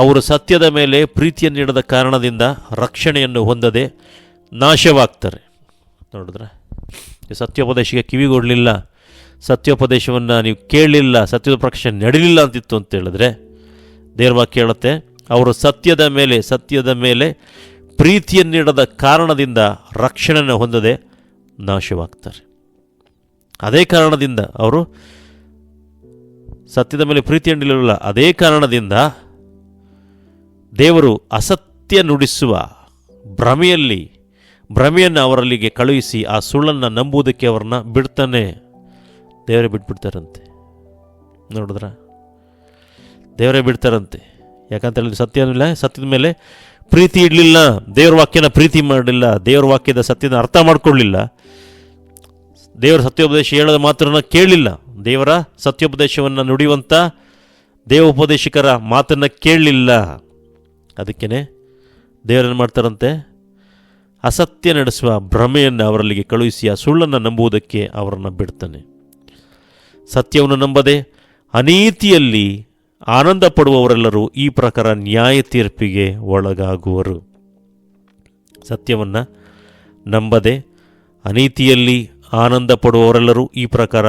ಅವರು ಸತ್ಯದ ಮೇಲೆ ಪ್ರೀತಿಯನ್ನಿಡದ ಕಾರಣದಿಂದ ರಕ್ಷಣೆಯನ್ನು ಹೊಂದದೆ ನಾಶವಾಗ್ತಾರೆ. ನೋಡಿದ್ರೆ, ಸತ್ಯೋಪದೇಶಕ್ಕೆ ಕಿವಿಗೊಡಲಿಲ್ಲ, ಸತ್ಯೋಪದೇಶವನ್ನು ನೀವು ಕೇಳಲಿಲ್ಲ, ಸತ್ಯದ ಪ್ರಕಾಶ ನಡೀಲಿಲ್ಲ ಅಂತಿತ್ತು ಅಂತ ಹೇಳಿದ್ರೆ ದೇವರ ವಾಕ್ಯ ಹೇಳುತ್ತೆ, ಅವರು ಸತ್ಯದ ಮೇಲೆ ಪ್ರೀತಿಯನ್ನಿಡದ ಕಾರಣದಿಂದ ರಕ್ಷಣೆಯನ್ನು ಹೊಂದದೆ ನಾಶವಾಗ್ತಾರೆ. ಅದೇ ಕಾರಣದಿಂದ ಅವರು ಸತ್ಯದ ಮೇಲೆ ಪ್ರೀತಿಯನ್ನಿಡಲಿಲ್ಲ, ಅದೇ ಕಾರಣದಿಂದ ದೇವರು ಅಸತ್ಯ ನುಡಿಸುವ ಭ್ರಮೆಯನ್ನು ಅವರಲ್ಲಿಗೆ ಕಳುಹಿಸಿ ಆ ಸುಳ್ಳನ್ನು ನಂಬುವುದಕ್ಕೆ ಅವ್ರನ್ನ ಬಿಡ್ತಾನೆ. ದೇವರೇ ಬಿಟ್ಬಿಡ್ತಾರಂತೆ. ನೋಡಿದ್ರ, ದೇವರೇ ಬಿಡ್ತಾರಂತೆ. ಯಾಕಂತ ಹೇಳಿದ್ರೆ ಸತ್ಯದ ಮೇಲೆ ಪ್ರೀತಿ ಇಡಲಿಲ್ಲ, ದೇವ್ರ ವಾಕ್ಯನ ಪ್ರೀತಿ ಮಾಡಲಿಲ್ಲ, ದೇವ್ರ ವಾಕ್ಯದ ಸತ್ಯನ ಅರ್ಥ ಮಾಡ್ಕೊಳ್ಳಿಲ್ಲ, ದೇವರ ಸತ್ಯೋಪದೇಶ ಹೇಳೋದ ಮಾತ್ರನ ಕೇಳಲಿಲ್ಲ, ದೇವರ ಸತ್ಯೋಪದೇಶವನ್ನು ನುಡಿಯುವಂಥ ದೇವೋಪದೇಶಕರ ಮಾತನ್ನು ಕೇಳಲಿಲ್ಲ. ಅದಕ್ಕೇ ದೇವರೇನು ಮಾಡ್ತಾರಂತೆ, ಅಸತ್ಯ ನಡೆಸುವ ಭ್ರಮೆಯನ್ನು ಅವರಲ್ಲಿಗೆ ಕಳುಹಿಸಿ ಆ ಸುಳ್ಳನ್ನು ನಂಬುವುದಕ್ಕೆ ಅವರನ್ನು ಬಿಡ್ತಾನೆ. ಸತ್ಯವನ್ನು ನಂಬದೆ ಅನೀತಿಯಲ್ಲಿ ಆನಂದ ಪಡುವವರೆಲ್ಲರೂ ಈ ಪ್ರಕಾರ ನ್ಯಾಯ ತೀರ್ಪಿಗೆ ಒಳಗಾಗುವರು. ಸತ್ಯವನ್ನು ನಂಬದೆ ಅನೀತಿಯಲ್ಲಿ ಆನಂದ ಪಡುವವರೆಲ್ಲರೂ ಈ ಪ್ರಕಾರ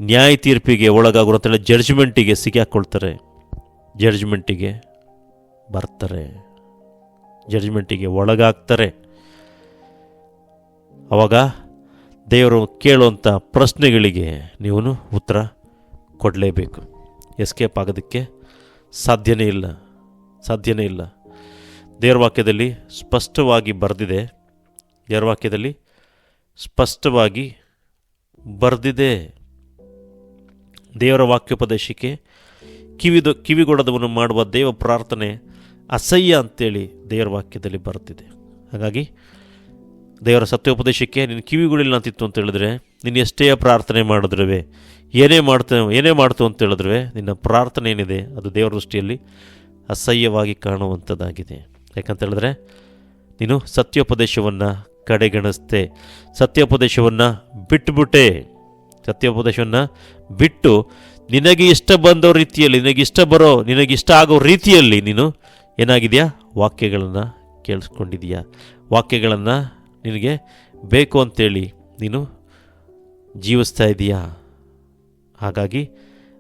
ನ್ಯಾಯ ತೀರ್ಪಿಗೆ ಒಳಗಾಗುವರು ಅಂತೇಳಿ ಜಡ್ಜ್ಮೆಂಟಿಗೆ ಸಿಕ್ಕಾಕೊಳ್ತಾರೆ, ಜಡ್ಜ್ಮೆಂಟಿಗೆ ಬರ್ತಾರೆ, ಜಡ್ಜ್ಮೆಂಟಿಗೆ ಒಳಗಾಗ್ತಾರೆ. ಆವಾಗ ದೇವರು ಕೇಳುವಂಥ ಪ್ರಶ್ನೆಗಳಿಗೆ ನೀವು ಉತ್ತರ ಕೊಡಲೇಬೇಕು. ಎಸ್ಕೇಪ್ ಆಗೋದಕ್ಕೆ ಸಾಧ್ಯನೇ ಇಲ್ಲ. ದೇವರ ವಾಕ್ಯದಲ್ಲಿ ಸ್ಪಷ್ಟವಾಗಿ ಬರೆದಿದೆ, ದೇವರ ವಾಕ್ಯೋಪದೇಶಕ್ಕೆ ಕಿವಿಗೊಡದವನ್ನು ಮಾಡುವ ದೇವ ಪ್ರಾರ್ಥನೆ ಅಸಹ್ಯ ಅಂತೇಳಿ ದೇವರ ವಾಕ್ಯದಲ್ಲಿ ಬರೆದಿದೆ. ಹಾಗಾಗಿ ದೇವರ ಸತ್ಯೋಪದೇಶಕ್ಕೆ ನೀನು ಕಿವಿಗಳಿಲ್ಲ ಅಂತಿತ್ತು ಅಂತ ಹೇಳಿದ್ರೆ, ನೀನು ಎಷ್ಟೇ ಪ್ರಾರ್ಥನೆ ಮಾಡಿದ್ರೂ, ಏನೇ ಮಾಡ್ತು ಅಂತ ಹೇಳಿದ್ರೆ, ನಿನ್ನ ಪ್ರಾರ್ಥನೆ ಏನಿದೆ ಅದು ದೇವರ ದೃಷ್ಟಿಯಲ್ಲಿ ಅಸಹ್ಯವಾಗಿ ಕಾಣುವಂಥದ್ದಾಗಿದೆ. ಯಾಕಂತ ಹೇಳಿದ್ರೆ ನೀನು ಸತ್ಯೋಪದೇಶವನ್ನು ಕಡೆಗಣಿಸ್ತೆ, ಸತ್ಯೋಪದೇಶವನ್ನು ಬಿಟ್ಟು ನಿನಗೆ ಇಷ್ಟ ಬಂದೋ ರೀತಿಯಲ್ಲಿ, ನಿನಗೆ ಇಷ್ಟ ಆಗೋ ರೀತಿಯಲ್ಲಿ ನೀನು ಏನಾಗಿದೆಯಾ, ವಾಕ್ಯಗಳನ್ನು ಕೇಳಿಸ್ಕೊಂಡಿದೆಯಾ, ವಾಕ್ಯಗಳನ್ನು ನಿನಗೆ ಬೇಕು ಅಂತೇಳಿ ನೀನು ಜೀವಿಸ್ತಾ ಇದೆಯಾ. ಹಾಗಾಗಿ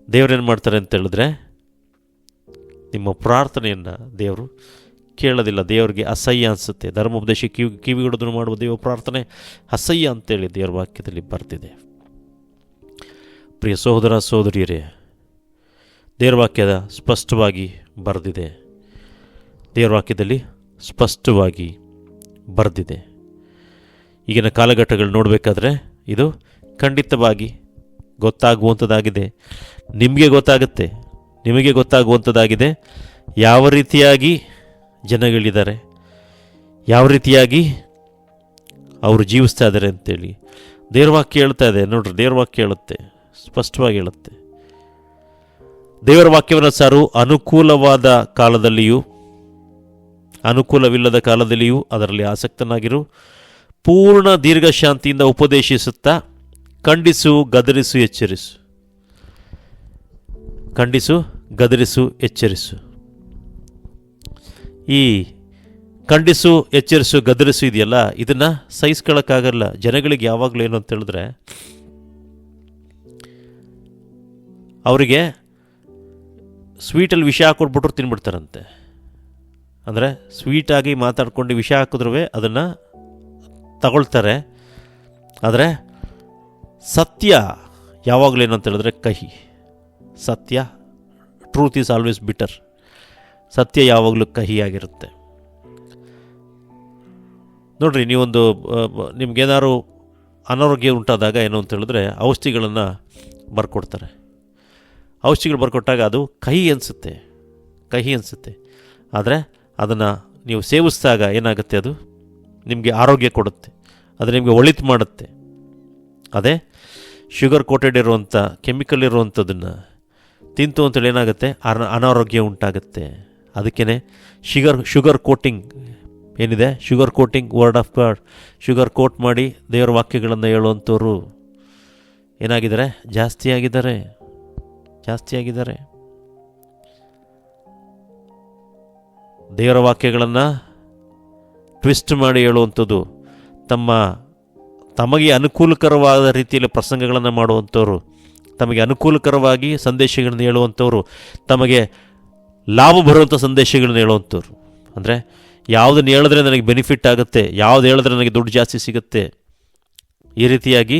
ದೇವರೇನು ಮಾಡ್ತಾರೆ ಅಂತ ಹೇಳಿದ್ರೆ, ನಿಮ್ಮ ಪ್ರಾರ್ಥನೆಯನ್ನು ದೇವರು ಕೇಳೋದಿಲ್ಲ, ದೇವರಿಗೆ ಅಸಹ್ಯ ಅನಿಸುತ್ತೆ. ಧರ್ಮೋಪದೇಶ ಕಿವಿಗೊಡೋದನ್ನು ಮಾಡುವ ದೇವ ಪ್ರಾರ್ಥನೆ ಅಸಹ್ಯ ಅಂತೇಳಿ ದೇವರ ವಾಕ್ಯದಲ್ಲಿ ಬರ್ತಿದೆ. ಪ್ರಿಯ ಸಹೋದರ ಸಹೋದರಿಯರೇ, ದೇವರ ವಾಕ್ಯದ ಸ್ಪಷ್ಟವಾಗಿ ಬರೆದಿದೆ, ದೇವರ ವಾಕ್ಯದಲ್ಲಿ ಸ್ಪಷ್ಟವಾಗಿ ಬರೆದಿದೆ. ಈಗಿನ ಕಾಲಘಟ್ಟಗಳು ನೋಡಬೇಕಾದ್ರೆ ಇದು ಖಂಡಿತವಾಗಿ ಗೊತ್ತಾಗುವಂಥದ್ದಾಗಿದೆ. ನಿಮಗೆ ಗೊತ್ತಾಗುವಂಥದ್ದಾಗಿದೆ ಯಾವ ರೀತಿಯಾಗಿ ಜನಗಳಿದ್ದಾರೆ, ಯಾವ ರೀತಿಯಾಗಿ ಅವರು ಜೀವಿಸ್ತಾ ಇದ್ದಾರೆ ಅಂತೇಳಿ ದೇವರ ವಾಕ್ಯ ಹೇಳ್ತಾ ಇದೆ. ನೋಡ್ರಿ, ದೇವರ ವಾಕ್ಯ ಹೇಳುತ್ತೆ, ಸ್ಪಷ್ಟವಾಗಿ ಹೇಳುತ್ತೆ. ದೇವರ ವಾಕ್ಯವನ್ನು ಸಾರು ಅನುಕೂಲವಾದ ಕಾಲದಲ್ಲಿಯೂ ಅನುಕೂಲವಿಲ್ಲದ ಕಾಲದಲ್ಲಿಯೂ ಅದರಲ್ಲಿ ಆಸಕ್ತನಾಗಿರು, ಪೂರ್ಣ ದೀರ್ಘಶಾಂತಿಯಿಂದ ಉಪದೇಶಿಸುತ್ತಾ ಖಂಡಿಸು, ಗದರಿಸು, ಎಚ್ಚರಿಸು. ಈ ಖಂಡಿಸು, ಎಚ್ಚರಿಸು, ಗದರಿಸು ಇದೆಯಲ್ಲ, ಇದನ್ನು ಸಹಿಸ್ಕೊಳ್ಳೋಕ್ಕಾಗಲ್ಲ ಜನಗಳಿಗೆ. ಯಾವಾಗಲೂ ಏನು ಅಂತ ಹೇಳಿದ್ರೆ, ಅವರಿಗೆ ಸ್ವೀಟಲ್ಲಿ ವಿಷ ಹಾಕ್ಕೊಟ್ಬಿಟ್ರು ತಿನ್ಬಿಡ್ತಾರಂತೆ. ಅಂದರೆ ಸ್ವೀಟಾಗಿ ಮಾತಾಡ್ಕೊಂಡು ವಿಷ ಹಾಕಿದ್ರೂ ಅದನ್ನು ತಗೊಳ್ತಾರೆ. ಆದರೆ ಸತ್ಯ ಯಾವಾಗಲೂ ಏನು ಅಂತ ಹೇಳಿದ್ರೆ ಕಹಿ. ಸತ್ಯ, ಟ್ರೂತ್ ಈಸ್ ಆಲ್ವೇಸ್ ಬಿಟರ್. ಸತ್ಯ ಯಾವಾಗಲೂ ಕಹಿಯಾಗಿರುತ್ತೆ. ನೋಡಿರಿ, ನೀವೊಂದು ನಿಮಗೇನಾದ್ರು ಅನಾರೋಗ್ಯ ಉಂಟಾದಾಗ ಏನು ಅಂತ ಹೇಳಿದ್ರೆ ಔಷಧಿಗಳನ್ನು ಬರ್ಕೊಡ್ತಾರೆ. ಔಷಧಿಗಳು ಬರ್ಕೊಟ್ಟಾಗ ಅದು ಕಹಿ ಅನಿಸುತ್ತೆ, ಕಹಿ ಅನಿಸುತ್ತೆ. ಆದರೆ ಅದನ್ನು ನೀವು ಸೇವಿಸಿದಾಗ ಏನಾಗುತ್ತೆ, ಅದು ನಿಮಗೆ ಆರೋಗ್ಯ ಕೊಡುತ್ತೆ, ಅದು ನಿಮಗೆ ಒಳಿತು ಮಾಡುತ್ತೆ. ಅದೇ ಶುಗರ್ ಕೋಟೆಡ್ ಇರುವಂಥ, ಕೆಮಿಕಲ್ ಇರುವಂಥದ್ದನ್ನು ತಿಂತು ಅಂತೇಳಿ ಏನಾಗುತ್ತೆ, ಅನಾರೋಗ್ಯ ಉಂಟಾಗುತ್ತೆ. ಅದಕ್ಕೇ ಶುಗರ್ ಕೋಟಿಂಗ್ ಏನಿದೆ, sugar coating word of God, sugar coat ಮಾಡಿ ದೇವರ ವಾಕ್ಯಗಳನ್ನು ಹೇಳುವಂಥವ್ರು ಏನಾಗಿದ್ದಾರೆ, ಜಾಸ್ತಿ ಆಗಿದ್ದಾರೆ. ದೇವರ ವಾಕ್ಯಗಳನ್ನು ಟ್ವಿಸ್ಟ್ ಮಾಡಿ ಹೇಳುವಂಥದ್ದು, ತಮಗೆ ಅನುಕೂಲಕರವಾದ ರೀತಿಯಲ್ಲಿ ಪ್ರಸಂಗಗಳನ್ನು ಮಾಡುವಂಥವ್ರು, ತಮಗೆ ಅನುಕೂಲಕರವಾಗಿ ಸಂದೇಶಗಳನ್ನು ಹೇಳುವಂಥವ್ರು, ತಮಗೆ ಲಾಭ ಬರುವಂಥ ಸಂದೇಶಗಳನ್ನ ಹೇಳುವಂಥವ್ರು. ಅಂದರೆ ಯಾವುದನ್ನು ಹೇಳಿದ್ರೆ ನನಗೆ ಬೆನಿಫಿಟ್ ಆಗುತ್ತೆ, ಯಾವುದು ಹೇಳಿದ್ರೆ ನನಗೆ ದುಡ್ಡು ಜಾಸ್ತಿ ಸಿಗುತ್ತೆ, ಈ ರೀತಿಯಾಗಿ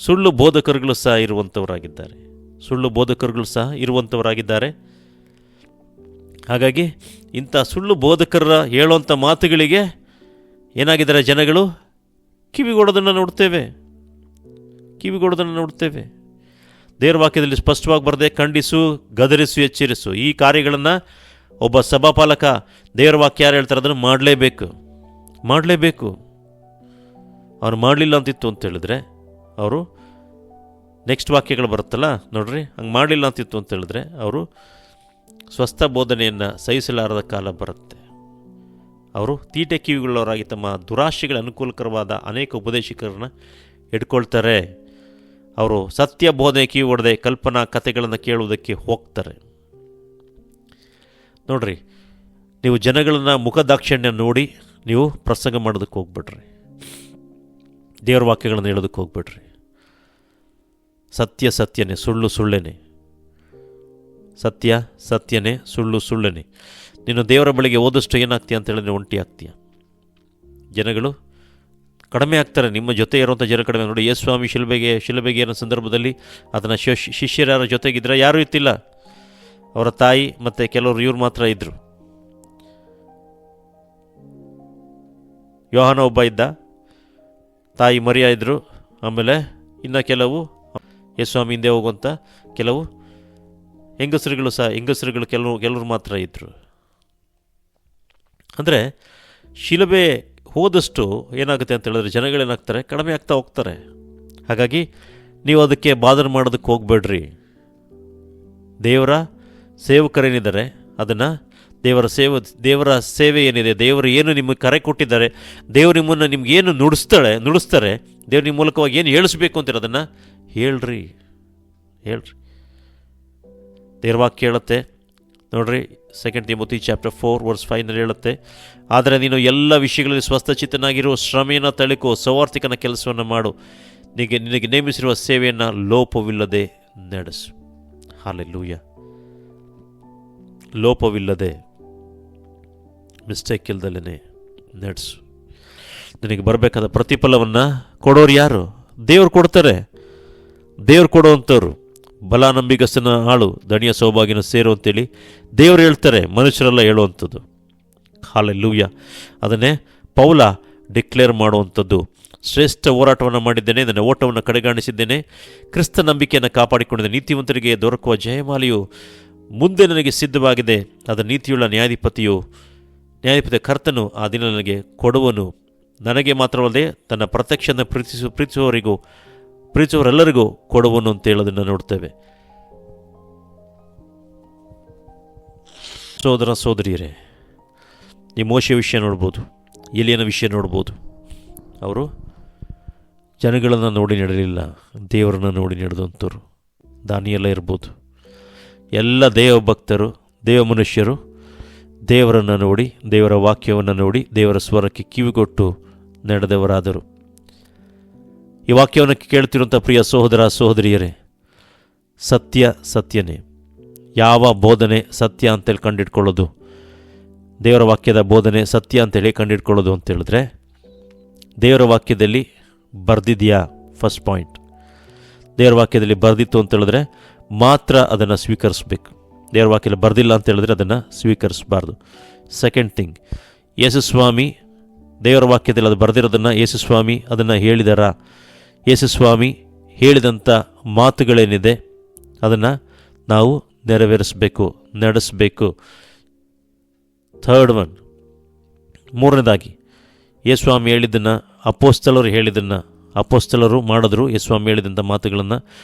ಸುಳ್ಳು ಬೋಧಕರುಗಳು ಸಹ ಇರುವಂಥವರಾಗಿದ್ದಾರೆ. ಹಾಗಾಗಿ ಇಂಥ ಸುಳ್ಳು ಬೋಧಕರ ಹೇಳುವಂಥ ಮಾತುಗಳಿಗೆ ಏನಾಗಿದ್ದಾರೆ, ಜನಗಳು ಕಿವಿಗೊಡೋದನ್ನು ನೋಡ್ತೇವೆ. ದೇವರ ವಾಕ್ಯದಲ್ಲಿ ಸ್ಪಷ್ಟವಾಗಿ ಬರದೆ, ಖಂಡಿಸು, ಗದರಿಸು, ಎಚ್ಚರಿಸು. ಈ ಕಾರ್ಯಗಳನ್ನು ಒಬ್ಬ ಸಭಾಪಾಲಕ, ದೇವರ ವಾಕ್ಯ ಯಾರು ಹೇಳ್ತಾರೆ ಅದನ್ನು ಮಾಡಲೇಬೇಕು. ಅವ್ರು ಮಾಡಲಿಲ್ಲ ಅಂತಿತ್ತು ಅಂತ ಹೇಳಿದ್ರೆ, ಅವರು ನೆಕ್ಸ್ಟ್ ವಾಕ್ಯಗಳು ಬರುತ್ತಲ್ಲ ನೋಡ್ರಿ, ಹಂಗೆ ಮಾಡಲಿಲ್ಲ ಅಂತಿತ್ತು ಅಂತ ಹೇಳಿದ್ರೆ ಅವರು ಸ್ವಸ್ಥ ಬೋಧನೆಯನ್ನು ಸಹಿಸಲಾರದ ಕಾಲ ಬರುತ್ತೆ. ಅವರು ತೀಟೆ ಕಿವಿಗಳವರಾಗಿ ತಮ್ಮ ದುರಾಶೆಗಳ ಅನುಕೂಲಕರವಾದ ಅನೇಕ ಉಪದೇಶಕರನ್ನ ಇಟ್ಕೊಳ್ತಾರೆ. ಅವರು ಸತ್ಯ ಬೋಧನೆ ಕಿವಿ ಹೊಡೆದೆ ಕಲ್ಪನಾ ಕಥೆಗಳನ್ನು ಕೇಳುವುದಕ್ಕೆ ಹೋಗ್ತಾರೆ. ನೋಡ್ರಿ, ನೀವು ಜನಗಳನ್ನು ಮುಖದಾಕ್ಷಿಣ್ಯ ನೋಡಿ ನೀವು ಪ್ರಸಂಗ ಮಾಡೋದಕ್ಕೆ ಹೋಗ್ಬಿಡ್ರಿ, ದೇವರ ವಾಕ್ಯಗಳನ್ನು ಹೇಳೋದಕ್ಕೆ ಹೋಗ್ಬಿಡ್ರಿ. ಸತ್ಯನೇ, ಸುಳ್ಳು ಸುಳ್ಳೇನೆ. ಸತ್ಯನೇ, ಸುಳ್ಳು ಸುಳ್ಳೇನೆ. ನೀನು ದೇವರ ಬಳಿಗೆ ಹೋದಷ್ಟು ಏನಾಗ್ತೀಯ ಅಂತ ಹೇಳಿದ್ರೆ ಒಂಟಿ ಆಗ್ತೀಯ. ಜನಗಳು ಕಡಿಮೆ ಆಗ್ತಾರೆ, ನಿಮ್ಮ ಜೊತೆ ಇರುವಂಥ ಜನ ಕಡಿಮೆ. ನೋಡಿ, ಯೇಸುಸ್ವಾಮಿ ಶಿಲುಬೆಗೆ ಅನ್ನೋ ಸಂದರ್ಭದಲ್ಲಿ ಅದನ್ನು ಶಿಷ್ಯರ ಜೊತೆಗಿದ್ರೆ ಯಾರೂ ಇತ್ತಿಲ್ಲ. ಅವರ ತಾಯಿ ಮತ್ತು ಕೆಲವರು ಇವ್ರು ಮಾತ್ರ ಇದ್ದರು. ಯೋಹಾನ ಒಬ್ಬ ಇದ್ದ, ತಾಯಿ ಮರಿಯ ಇದ್ದರು, ಆಮೇಲೆ ಇನ್ನು ಕೆಲವು ಯೇಸುಸ್ವಾಮಿ ಹಿಂದೆ ಹೋಗುವಂಥ ಕೆಲವು ಹೆಂಗಸರುಗಳು ಕೆಲವರು ಮಾತ್ರ ಇದ್ದರು. ಅಂದರೆ ಶಿಲುಬೆ ಹೋದಷ್ಟು ಏನಾಗುತ್ತೆ ಅಂತ ಹೇಳಿದ್ರೆ ಜನಗಳೇನಾಗ್ತಾರೆ, ಕಡಿಮೆ ಆಗ್ತಾ ಹೋಗ್ತಾರೆ. ಹಾಗಾಗಿ ನೀವು ಅದಕ್ಕೆ ಬಾಧನ ಮಾಡೋದಕ್ಕೆ ಹೋಗಬೇಡ್ರಿ. ದೇವರ ಸೇವಕರೇನಿದ್ದಾರೆ ಅದನ್ನು ದೇವರ ಸೇವೆ ಏನಿದೆ, ದೇವರು ಏನು ನಿಮಗೆ ಕರೆ ಕೊಟ್ಟಿದ್ದಾರೆ, ದೇವರು ನಿಮ್ಮನ್ನು ನಿಮ್ಗೇನು ನುಡಿಸ್ತಾರೆ, ದೇವ್ರ ನಿಮ್ಮ ಮೂಲಕವಾಗಿ ಏನು ಹೇಳಿಸ್ಬೇಕು ಅಂತೀರ ಅದನ್ನು ಹೇಳ್ರಿ. ದೇವರ ವಾಕ್ಯ ಹೇಳುತ್ತೆ ನೋಡ್ರಿ, 2 ತಿಮೋಥಿ ಚಾಪ್ಟರ್ 4:5 ಹೇಳುತ್ತೆ, ಆದರೆ ನೀನು ಎಲ್ಲ ವಿಷಯಗಳಲ್ಲಿ ಸ್ವಸ್ಥಚಿತ್ತನಾಗಿರುವ ಶ್ರಮೆಯನ್ನು ತಳಿಕೋ, ಸೌವಾರ್ತಿಕನ ಕೆಲಸವನ್ನು ಮಾಡು, ನಿನಗೆ ನೇಮಿಸಿರುವ ಸೇವೆಯನ್ನು ಲೋಪವಿಲ್ಲದೆ ನಡೆಸು. ಹಲ್ಲೆಲೂಯಾ. ಲೋಪವಿಲ್ಲದೆ, ಮಿಸ್ಟೇಕ್ ಇಲ್ದಲೇ ನಡೆಸು. ನಿನಗೆ ಬರಬೇಕಾದ ಪ್ರತಿಫಲವನ್ನು ಕೊಡೋರು ಯಾರು? ದೇವ್ರು ಕೊಡ್ತಾರೆ. ದೇವ್ರು ಕೊಡುವಂಥವ್ರು. ಬಲ ನಂಬಿಗಸ್ತನ ಆಳು ದಣಿಯ ಸೌಭಾಗ್ಯನ ಸೇರು ಅಂತೇಳಿ ದೇವರು ಹೇಳ್ತಾರೆ, ಮನುಷ್ಯರೆಲ್ಲ ಹೇಳುವಂಥದ್ದು. ಹಲ್ಲೆಲೂಯಾ. ಅದನ್ನೇ ಪೌಲ ಡಿಕ್ಲೇರ್ ಮಾಡುವಂಥದ್ದು. ಶ್ರೇಷ್ಠ ಹೋರಾಟವನ್ನು ಮಾಡಿದ್ದೇನೆ, ನನ್ನ ಓಟವನ್ನು ಕಡೆಗಾಣಿಸಿದ್ದೇನೆ, ಕ್ರಿಸ್ತ ನಂಬಿಕೆಯನ್ನು ಕಾಪಾಡಿಕೊಂಡಿದ್ದೇನೆ, ನೀತಿವಂತರಿಗೆ ದೊರಕುವ ಜಯಮಾಲೆಯು ಮುಂದೆ ನನಗೆ ಸಿದ್ಧವಾಗಿದೆ. ಅದರ ನೀತಿಯುಳ್ಳ ನ್ಯಾಯಾಧಿಪತಿ ಕರ್ತನು ಆ ದಿನ ನನಗೆ ಕೊಡುವನು. ನನಗೆ ಮಾತ್ರವಲ್ಲದೆ ತನ್ನ ಪ್ರತ್ಯಕ್ಷನ ಪ್ರೀತಿಸುವವರೆಲ್ಲರಿಗೂ ಕೊಡುವನು ಅಂತ ಹೇಳೋದನ್ನು ನೋಡ್ತೇವೆ. ಸೋದರ ಸೋದರಿಯರೇ, ಈ ಮೋಶೆ ವಿಷಯ ನೋಡ್ಬೋದು, ಎಲಿಯನ ವಿಷಯ ನೋಡ್ಬೋದು. ಅವರು ಜನಗಳನ್ನು ನೋಡಿ ನಡೆಯಲಿಲ್ಲ, ದೇವರನ್ನು ನೋಡಿ ನಡೆದಂಥವ್ರು. ದಾನಿಯೆಲ್ಲ ಇರ್ಬೋದು. ಎಲ್ಲ ದೇವ ಭಕ್ತರು, ದೇವ ಮನುಷ್ಯರು ದೇವರನ್ನು ನೋಡಿ, ದೇವರ ವಾಕ್ಯವನ್ನು ನೋಡಿ, ದೇವರ ಸ್ವರಕ್ಕೆ ಕಿವಿಗೊಟ್ಟು ನಡೆದವರಾದರು. ಈ ವಾಕ್ಯವನ್ನು ಕೇಳ್ತಿರುವಂಥ ಪ್ರಿಯ ಸಹೋದರ ಸಹೋದರಿಯರೇ, ಸತ್ಯನೇ. ಯಾವ ಬೋಧನೆ ಸತ್ಯ ಅಂತೇಳಿ ಕಂಡಿಡ್ಕೊಳ್ಳೋದು, ದೇವರ ವಾಕ್ಯದ ಬೋಧನೆ ಸತ್ಯ ಅಂತೇಳಿ ಕಂಡಿಡ್ಕೊಳ್ಳೋದು ಅಂತೇಳಿದ್ರೆ, ದೇವರ ವಾಕ್ಯದಲ್ಲಿ ಬರೆದಿದೆಯಾ? First point. ದೇವರ ವಾಕ್ಯದಲ್ಲಿ ಬರೆದಿತ್ತು ಅಂತೇಳಿದ್ರೆ ಮಾತ್ರ ಅದನ್ನು ಸ್ವೀಕರಿಸಬೇಕು. ದೇವರ ವಾಕ್ಯದಲ್ಲಿ ಬರೆದಿಲ್ಲ ಅಂತೇಳಿದ್ರೆ ಅದನ್ನು ಸ್ವೀಕರಿಸಬಾರ್ದು. ಸೆಕೆಂಡ್ ಥಿಂಗ್, ಯೇಸುಸ್ವಾಮಿ ದೇವರ ವಾಕ್ಯದಲ್ಲಿ ಅದು ಬರೆದಿರೋದನ್ನು ಯೇಸುಸ್ವಾಮಿ ಅದನ್ನು ಹೇಳಿದಾರ? ಯೇಸುಸ್ವಾಮಿ ಹೇಳಿದಂಥ ಮಾತುಗಳೇನಿದೆ ಅದನ್ನು ನಾವು ನೆರವೇರಿಸಬೇಕು, ನಡೆಸಬೇಕು. ಥರ್ಡ್ ಒನ್, ಮೂರನೇದಾಗಿ ಯೇಸುಸ್ವಾಮಿ ಹೇಳಿದ್ದನ್ನು, ಅಪೋಸ್ತಲರು ಹೇಳಿದ್ದನ್ನು ಅಪೋಸ್ತಲರು ಮಾಡಿದ್ರು. ಯೇಸುಸ್ವಾಮಿ ಹೇಳಿದಂಥ ಮಾತುಗಳನ್ನು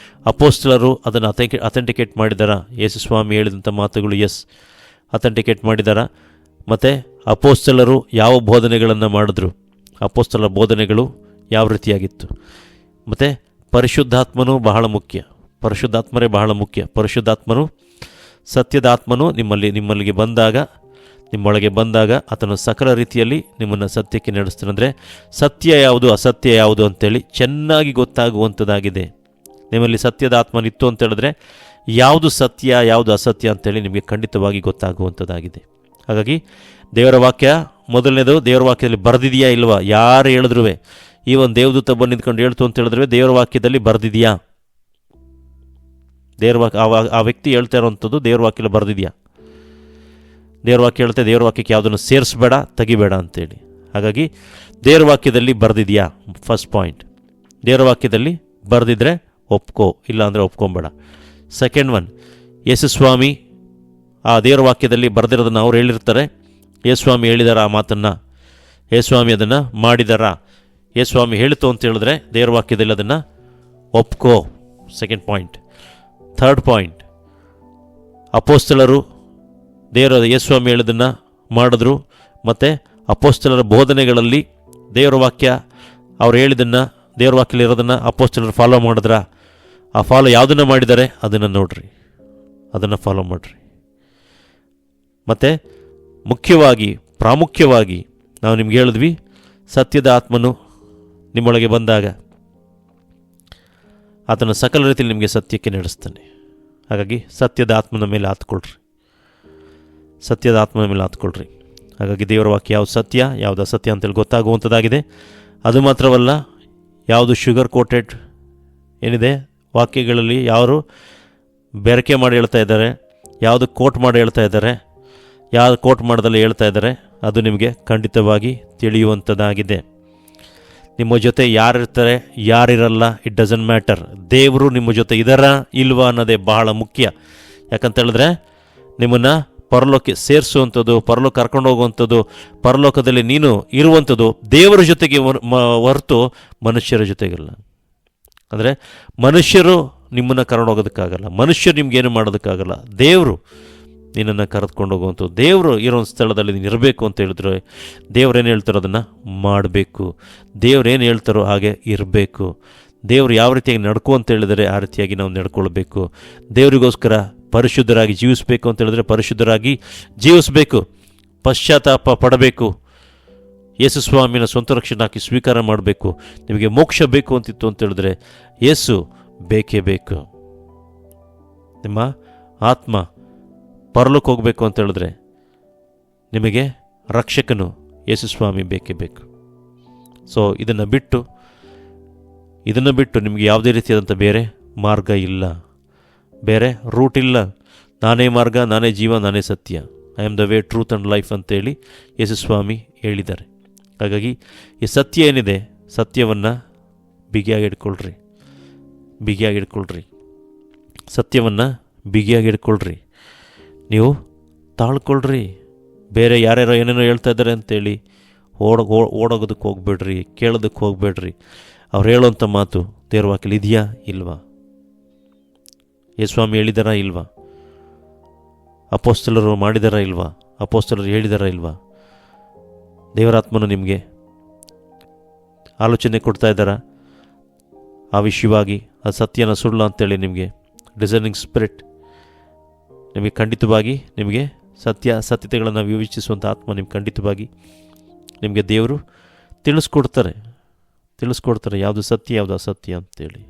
ಅಪೋಸ್ತಲರು ಅದನ್ನು ಅಥೆಂಟಿಕೇಟ್ ಮಾಡಿದಾರ. ಯೇಸುಸ್ವಾಮಿ ಹೇಳಿದಂಥ ಮಾತುಗಳು ಅಥೆಂಟಿಕೇಟ್ ಮಾಡಿದಾರ. ಮತ್ತು ಅಪೋಸ್ತಲರು ಯಾವ ಬೋಧನೆಗಳನ್ನು ಮಾಡಿದ್ರು, ಅಪೋಸ್ತಲರ ಬೋಧನೆಗಳು ಯಾವ ರೀತಿಯಾಗಿತ್ತು. ಮತ್ತು ಪರಿಶುದ್ಧಾತ್ಮನೂ ಬಹಳ ಮುಖ್ಯ. ಪರಿಶುದ್ಧಾತ್ಮರೇ ಬಹಳ ಮುಖ್ಯ. ಪರಿಶುದ್ಧಾತ್ಮನು, ಸತ್ಯದ ಆತ್ಮನು ನಿಮ್ಮಲ್ಲಿಗೆ ಬಂದಾಗ, ನಿಮ್ಮೊಳಗೆ ಬಂದಾಗ ಆತನು ಸಕಲ ರೀತಿಯಲ್ಲಿ ನಿಮ್ಮನ್ನು ಸತ್ಯಕ್ಕೆ ನಡೆಸ್ತಾನೆ. ಅಂದರೆ ಸತ್ಯ ಯಾವುದು, ಅಸತ್ಯ ಯಾವುದು ಅಂತೇಳಿ ಚೆನ್ನಾಗಿ ಗೊತ್ತಾಗುವಂಥದ್ದಾಗಿದೆ. ನಿಮ್ಮಲ್ಲಿ ಸತ್ಯದ ಆತ್ಮನಿತ್ತು ಅಂತ ಹೇಳಿದ್ರೆ ಯಾವುದು ಸತ್ಯ ಯಾವುದು ಅಸತ್ಯ ಅಂತೇಳಿ ನಿಮಗೆ ಖಂಡಿತವಾಗಿ ಗೊತ್ತಾಗುವಂಥದ್ದಾಗಿದೆ. ಹಾಗಾಗಿ ದೇವರ ವಾಕ್ಯ ಮೊದಲನೇದು, ದೇವರ ವಾಕ್ಯದಲ್ಲಿ ಬರೆದಿದೆಯಾ ಇಲ್ವಾ? ಯಾರು ಹೇಳಿದ್ರು, ಈ ಒಂದು ದೇವದೂತ ಬಂದು ನಿಂತ್ಕೊಂಡು ಹೇಳ್ತು ಅಂತ ಹೇಳಿದ್ರೆ ದೇವರ ವಾಕ್ಯದಲ್ಲಿ ಬರೆದಿದೆಯಾ? ದೇವರ ವಾಕ್ಯ ಆ ವ್ಯಕ್ತಿ ಹೇಳ್ತಾ ಇರೋವಂಥದ್ದು ದೇವರ ವಾಕ್ಯದಲ್ಲಿ ಬರೆದಿದೆಯಾ? ದೇವರ ವಾಕ್ಯ ಹೇಳ್ತಾ ದೇವರ ವಾಕ್ಯಕ್ಕೆ ಯಾವುದನ್ನು ಸೇರಿಸಬೇಡ, ತೆಗಿಬೇಡ ಅಂತೇಳಿ. ಹಾಗಾಗಿ ದೇವರ ವಾಕ್ಯದಲ್ಲಿ ಬರೆದಿದೆಯಾ? First point. ದೇವರ ವಾಕ್ಯದಲ್ಲಿ ಬರೆದಿದ್ರೆ ಒಪ್ಕೋ, ಇಲ್ಲ ಅಂದರೆ ಒಪ್ಕೊಂಬೇಡ. ಸೆಕೆಂಡ್ ಒನ್, ಯೇಸುಸ್ವಾಮಿ ಆ ದೇವರ ವಾಕ್ಯದಲ್ಲಿ ಬರೆದಿರೋದನ್ನು ಅವ್ರು ಹೇಳಿರ್ತಾರೆ. ಯೇಸುಸ್ವಾಮಿ ಹೇಳಿದಾರ ಆ ಮಾತನ್ನು, ಯೇಸುಸ್ವಾಮಿ ಅದನ್ನು ಮಾಡಿದಾರ, ಯೇಸುಸ್ವಾಮಿ ಹೇಳಿತು ಅಂತ ಹೇಳಿದ್ರೆ ದೇವರ ವಾಕ್ಯದಲ್ಲಿ ಅದನ್ನು ಒಪ್ಕೋ. Second point. ಥರ್ಡ್ ಪಾಯಿಂಟ್, ಅಪೋಸ್ತಲರು ಯೇಸುಸ್ವಾಮಿ ಹೇಳಿದ್ದನ್ನು ಮಾಡಿದ್ರು. ಮತ್ತು ಅಪೋಸ್ತಲರ ಬೋಧನೆಗಳಲ್ಲಿ ದೇವರ ವಾಕ್ಯ ಅವ್ರು ಹೇಳಿದ್ದನ್ನು, ದೇವರ ವಾಕ್ಯದಲ್ಲಿ ಇರೋದನ್ನು ಅಪೋಸ್ತಲರು ಫಾಲೋ ಮಾಡಿದ್ರ? ಆ ಫಾಲೋ ಯಾವುದನ್ನು ಮಾಡಿದ್ದಾರೆ ಅದನ್ನು ನೋಡ್ರಿ, ಅದನ್ನು ಫಾಲೋ ಮಾಡಿರಿ. ಮತ್ತು ಮುಖ್ಯವಾಗಿ, ಪ್ರಾಮುಖ್ಯವಾಗಿ ನಾವು ನಿಮ್ಗೆ ಹೇಳಿದ್ವಿ, ಸತ್ಯದ ಆತ್ಮನು ನಿಮ್ಮೊಳಗೆ ಬಂದಾಗ ಆತನ ಸಕಲ ರೀತಿಯಲ್ಲಿ ನಿಮಗೆ ಸತ್ಯಕ್ಕೆ ನಡೆಸ್ತಾನೆ. ಹಾಗಾಗಿ ಸತ್ಯದ ಆತ್ಮನ ಮೇಲೆ ಆತ್ಕೊಳ್ರಿ, ಸತ್ಯದ ಆತ್ಮನ ಮೇಲೆ ಆತ್ಕೊಳ್ರಿ. ಹಾಗಾಗಿ ದೇವರ ವಾಕ್ಯ ಯಾವುದು ಸತ್ಯ ಯಾವುದು ಅಸತ್ಯ ಅಂತೇಳಿ ಗೊತ್ತಾಗುವಂಥದ್ದಾಗಿದೆ. ಅದು ಮಾತ್ರವಲ್ಲ, ಯಾವುದು ಶುಗರ್ ಕೋಟೆಡ್ ಏನಿದೆ ವಾಕ್ಯಗಳಲ್ಲಿ, ಯಾರು ಬೆರಕೆ ಮಾಡಿ ಹೇಳ್ತಾ ಇದ್ದಾರೆ, ಯಾವುದು ಕೋಟ್ ಮಾಡಿ ಹೇಳ್ತಾ ಇದ್ದಾರೆ, ಯಾವುದು ಕೋಟ್ ಮಾಡ್ದಲ್ಲಿ ಹೇಳ್ತಾ ಇದ್ದಾರೆ, ಅದು ನಿಮಗೆ ಖಂಡಿತವಾಗಿ ತಿಳಿಯುವಂಥದ್ದಾಗಿದೆ. ನಿಮ್ಮ ಜೊತೆ ಯಾರಿರ್ತಾರೆ ಯಾರಿರಲ್ಲ, ಇಟ್ ಡಸಂಟ್ ಮ್ಯಾಟರ್. ದೇವರು ನಿಮ್ಮ ಜೊತೆ ಇದ್ದಾರಾ ಇಲ್ವಾ ಅನ್ನೋದೇ ಬಹಳ ಮುಖ್ಯ. ಯಾಕಂತ ಹೇಳಿದ್ರೆ ನಿಮ್ಮನ್ನು ಪರಲೋಕಕ್ಕೆ ಸೇರಿಸುವಂಥದ್ದು, ಪರಲೋಕ ಕರ್ಕೊಂಡು ಹೋಗುವಂಥದ್ದು, ಪರಲೋಕದಲ್ಲಿ ನೀನು ಇರುವಂಥದ್ದು ದೇವರ ಜೊತೆಗೆ ಹೊರತು ಮನುಷ್ಯರ ಜೊತೆಗಿಲ್ಲ. ಅಂದರೆ ಮನುಷ್ಯರು ನಿಮ್ಮನ್ನು ಕರ್ಕೊಂಡು ಹೋಗೋದಕ್ಕಾಗಲ್ಲ, ಮನುಷ್ಯರು ನಿಮ್ಗೇನು ಮಾಡೋದಕ್ಕಾಗಲ್ಲ. ದೇವರು ನಿನ್ನನ್ನು ಕರೆದುಕೊಂಡು ಹೋಗುವಂಥದ್ದು, ದೇವರು ಇರೋ ಸ್ಥಳದಲ್ಲಿ ನೀನು ಇರಬೇಕು ಅಂತ ಹೇಳಿದ್ರೆ ದೇವ್ರೇನು ಹೇಳ್ತಾರೋ ಅದನ್ನು ಮಾಡಬೇಕು, ದೇವ್ರೇನು ಹೇಳ್ತಾರೋ ಹಾಗೆ ಇರಬೇಕು. ದೇವರು ಯಾವ ರೀತಿಯಾಗಿ ನಡ್ಕೋ ಅಂತ ಹೇಳಿದರೆ ಆ ರೀತಿಯಾಗಿ ನಾವು ನಡ್ಕೊಳ್ಬೇಕು. ದೇವರಿಗೋಸ್ಕರ ಪರಿಶುದ್ಧರಾಗಿ ಜೀವಿಸಬೇಕು ಅಂತ ಹೇಳಿದ್ರೆ ಪರಿಶುದ್ಧರಾಗಿ ಜೀವಿಸಬೇಕು. ಪಶ್ಚಾತ್ತಾಪ ಪಡಬೇಕು, ಯೇಸುಸ್ವಾಮಿನ ಸ್ವಂತ ರಕ್ಷಣಾಕಿ ಸ್ವೀಕಾರ ಮಾಡಬೇಕು. ನಿಮಗೆ ಮೋಕ್ಷ ಬೇಕು ಅಂತಿತ್ತು ಅಂತ ಹೇಳಿದ್ರೆ ಯೇಸು ಬೇಕೇ ಬೇಕು. ನಿಮ್ಮ ಆತ್ಮ ಪರಲೋಕ ಹೋಗಬೇಕು ಅಂತ ಹೇಳಿದ್ರೆ ನಿಮಗೆ ರಕ್ಷಕನು ಯೇಸುಸ್ವಾಮಿ ಬೇಕೇ ಬೇಕು. ಸೊ ಇದನ್ನು ಬಿಟ್ಟು ನಿಮಗೆ ಯಾವುದೇ ರೀತಿಯಾದಂಥ ಬೇರೆ ಮಾರ್ಗ ಇಲ್ಲ, ಬೇರೆ ರೂಟ್ ಇಲ್ಲ. ನಾನೇ ಮಾರ್ಗ, ನಾನೇ ಜೀವ, ನಾನೇ ಸತ್ಯ. I am the way, truth and life ಅಂತೇಳಿ ಯೇಸುಸ್ವಾಮಿ ಹೇಳಿದ್ದಾರೆ. ಹಾಗಾಗಿ ಈ ಸತ್ಯ ಏನಿದೆ, ಸತ್ಯವನ್ನು ಬಿಗಿಯಾಗಿಡ್ಕೊಳ್ರಿ, ಸತ್ಯವನ್ನು ಬಿಗಿಯಾಗಿಡ್ಕೊಳ್ರಿ. ನೀವು ತಾಳ್ಕೊಳ್ರಿ. ಬೇರೆ ಯಾರ್ಯಾರೋ ಏನೇನೋ ಹೇಳ್ತಾ ಇದ್ದಾರೆ ಅಂತೇಳಿ ಓಡೋಗೋದಕ್ಕೆ ಹೋಗ್ಬೇಡ್ರಿ, ಕೇಳೋದಕ್ಕೆ ಹೋಗ್ಬೇಡ್ರಿ. ಅವ್ರು ಹೇಳೋಂಥ ಮಾತು ದೇವ್ರ ವಾಕ್ಯದಲ್ಲಿ ಇದೆಯಾ ಇಲ್ವಾ? ಯೇಸುಸ್ವಾಮಿ ಹೇಳಿದಾರಾ ಇಲ್ವಾ? ಅಪೋಸ್ತಲರು ಮಾಡಿದಾರಾ ಇಲ್ವಾ? ಅಪೋಸ್ತಲರು ಹೇಳಿದಾರಾ ಇಲ್ವಾ? ದೇವರಾತ್ಮನು ನಿಮಗೆ ಆಲೋಚನೆ ಕೊಡ್ತಾ ಇದ್ದಾರಾ ಆ ವಿಷಯವಾಗಿ? ಆ ಸತ್ಯನ ಸುಳ್ಳು ಅಂತೇಳಿ ನಿಮಗೆ ಡಿಸರ್ನಿಂಗ್ ಸ್ಪಿರಿಟ್ ನಿಮಗೆ ಖಂಡಿತವಾಗಿ ನಿಮಗೆ ಸತ್ಯತೆಗಳನ್ನು ವಿವೇಚಿಸುವಂಥ ಆತ್ಮ ನಿಮ್ಗೆ ಖಂಡಿತವಾಗಿ ನಿಮಗೆ ದೇವರು ತಿಳಿಸ್ಕೊಡ್ತಾರೆ ಯಾವುದು ಸತ್ಯ ಯಾವುದು ಅಸತ್ಯ ಅಂತೇಳಿ.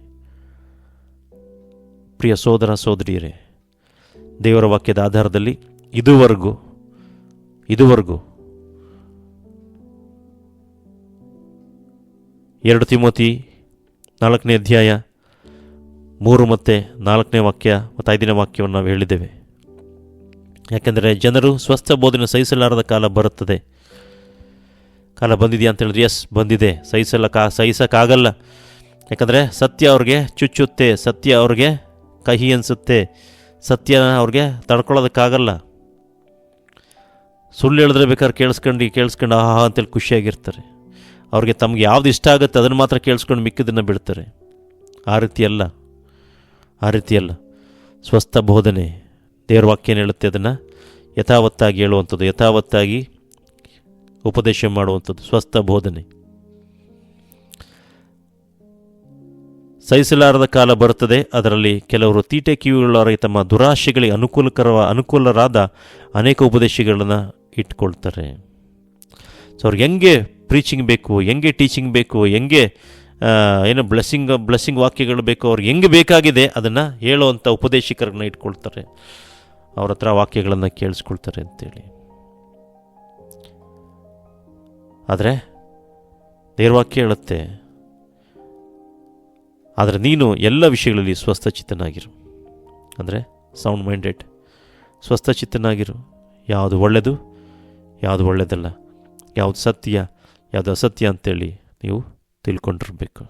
ಪ್ರಿಯ ಸೋದರ ಸೋದರಿಯರೇ, ದೇವರ ವಾಕ್ಯದ ಆಧಾರದಲ್ಲಿ ಇದುವರೆಗೂ 2 ತಿಮೋತಿ 4ನೇ ಅಧ್ಯಾಯ 3 ಮತ್ತು 4ನೇ ವಾಕ್ಯ ಮತ್ತು 5ನೇ ವಾಕ್ಯವನ್ನು ನಾವು ಹೇಳಿದ್ದೇವೆ. ಯಾಕೆಂದರೆ ಜನರು ಸ್ವಸ್ಥ ಬೋಧನೆ ಸಹಿಸಲಾರದ ಕಾಲ ಬರುತ್ತದೆ. ಕಾಲ ಬಂದಿದೆಯಾ ಅಂತ ಹೇಳಿದ್ರೆ ಎಸ್ ಬಂದಿದೆ. ಸಹಿಸೋಕ್ಕಾಗಲ್ಲ. ಯಾಕಂದರೆ ಸತ್ಯ ಅವ್ರಿಗೆ ಚುಚ್ಚುತ್ತೆ, ಸತ್ಯ ಅವ್ರಿಗೆ ಕಹಿ ಅನಿಸುತ್ತೆ, ಸತ್ಯನ ಅವ್ರಿಗೆ ತಡ್ಕೊಳ್ಳೋದಕ್ಕಾಗಲ್ಲ. ಸುಳ್ಳು ಹೇಳಿದ್ರೆ ಬೇಕಾದ್ರೆ ಕೇಳಿಸ್ಕೊಂಡು ಆಹಾ ಅಂತೇಳಿ ಖುಷಿಯಾಗಿರ್ತಾರೆ. ಅವ್ರಿಗೆ ತಮಗೆ ಯಾವ್ದು ಇಷ್ಟ ಆಗುತ್ತೆ ಅದನ್ನು ಮಾತ್ರ ಕೇಳಿಸ್ಕೊಂಡು ಮಿಕ್ಕಿದ್ದನ್ನು ಬಿಡ್ತಾರೆ. ಆ ರೀತಿಯಲ್ಲ. ಸ್ವಸ್ಥ ಬೋಧನೆ, ದೇವ್ರ ವಾಕ್ಯ ಏನು ಹೇಳುತ್ತೆ ಅದನ್ನು ಯಥಾವತ್ತಾಗಿ ಹೇಳುವಂಥದ್ದು, ಯಥಾವತ್ತಾಗಿ ಉಪದೇಶ ಮಾಡುವಂಥದ್ದು ಸ್ವಸ್ಥ ಬೋಧನೆ. ಸಹಿಸಲಾರದ ಕಾಲ ಬರುತ್ತದೆ, ಅದರಲ್ಲಿ ಕೆಲವರು ತೀಟೆ ಕಿವಿಗಳವರಾಗಿ ತಮ್ಮ ದುರಾಶೆಗಳಿಗೆ ಅನುಕೂಲರಾದ ಅನೇಕ ಉಪದೇಶಗಳನ್ನು ಇಟ್ಕೊಳ್ತಾರೆ. ಸೊ ಅವ್ರಿಗೆ ಹೆಂಗೆ ಪ್ರೀಚಿಂಗ್ ಬೇಕು, ಹೆಂಗೆ ಟೀಚಿಂಗ್ ಬೇಕು, ಹೆಂಗೆ ಏನೋ ಬ್ಲೆಸ್ಸಿಂಗ್ ವಾಕ್ಯಗಳು ಬೇಕು, ಅವ್ರಿಗೆ ಹೆಂಗೆ ಬೇಕಾಗಿದೆ ಅದನ್ನು ಹೇಳುವಂಥ ಉಪದೇಶಕರನ್ನ ಇಟ್ಕೊಳ್ತಾರೆ. ಅವ್ರ ಹತ್ರ ವಾಕ್ಯಗಳನ್ನು ಕೇಳಿಸ್ಕೊಳ್ತಾರೆ ಅಂತೇಳಿ. ಆದರೆ ದೇವ್ರವಾಕ್ಯ ಹೇಳುತ್ತೆ, ಆದರೆ ನೀನು ಎಲ್ಲ ವಿಷಯಗಳಲ್ಲಿ ಸ್ವಸ್ಥಚಿತ್ತನಾಗಿರು. ಅಂದರೆ ಸೌಂಡ್ ಮೈಂಡೆಡ್, ಸ್ವಸ್ಥಚಿತ್ತನಾಗಿರು. ಯಾವುದು ಒಳ್ಳೆಯದು, ಯಾವುದು ಒಳ್ಳೆಯದಲ್ಲ, ಯಾವುದು ಸತ್ಯ, ಯಾವುದು ಅಸತ್ಯ ಅಂತೇಳಿ ನೀವು ತಿಳ್ಕೊಂಡಿರಬೇಕು.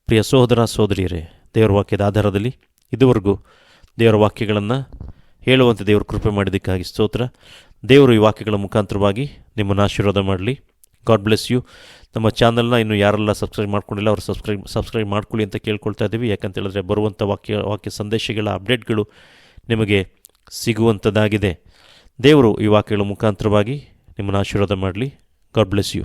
ಪ್ರಿಯ ಸಹೋದರ ಸಹೋದರಿಯರೇ, ದೇವರ ವಾಕ್ಯದ ಆಧಾರದಲ್ಲಿ ಇದುವರೆಗೂ ದೇವರ ವಾಕ್ಯಗಳನ್ನು ಹೇಳುವಂತೆ ದೇವರು ಕೃಪೆ ಮಾಡಿದ್ದಕ್ಕಾಗಿ ಸ್ತೋತ್ರ. ದೇವರು ಈ ವಾಕ್ಯಗಳ ಮುಖಾಂತರವಾಗಿ ನಿಮ್ಮನ್ನು ಆಶೀರ್ವಾದ ಮಾಡಲಿ. God bless you. ನಮ್ಮ ಚಾನಲ್ನ ಇನ್ನು ಯಾರೆಲ್ಲ ಸಬ್ಸ್ಕ್ರೈಬ್ ಮಾಡ್ಕೊಂಡಿಲ್ಲ ಅವರು ಸಬ್ಸ್ಕ್ರೈಬ್ ಮಾಡ್ಕೊಳ್ಳಿ ಅಂತ ಕೇಳ್ಕೊಳ್ತಾ ಇದ್ದೀವಿ. ಯಾಕಂತ ಹೇಳಿದ್ರೆ ಬರುವಂಥ ವಾಕ್ಯ ಸಂದೇಶಗಳ ಅಪ್ಡೇಟ್ಗಳು ನಿಮಗೆ ಸಿಗುವಂಥದ್ದಾಗಿದೆ. ದೇವರು ಈ ವಾಕ್ಯಗಳ ಮುಖಾಂತರವಾಗಿ ನಿಮ್ಮನ್ನು ಆಶೀರ್ವಾದ ಮಾಡಲಿ. God bless you.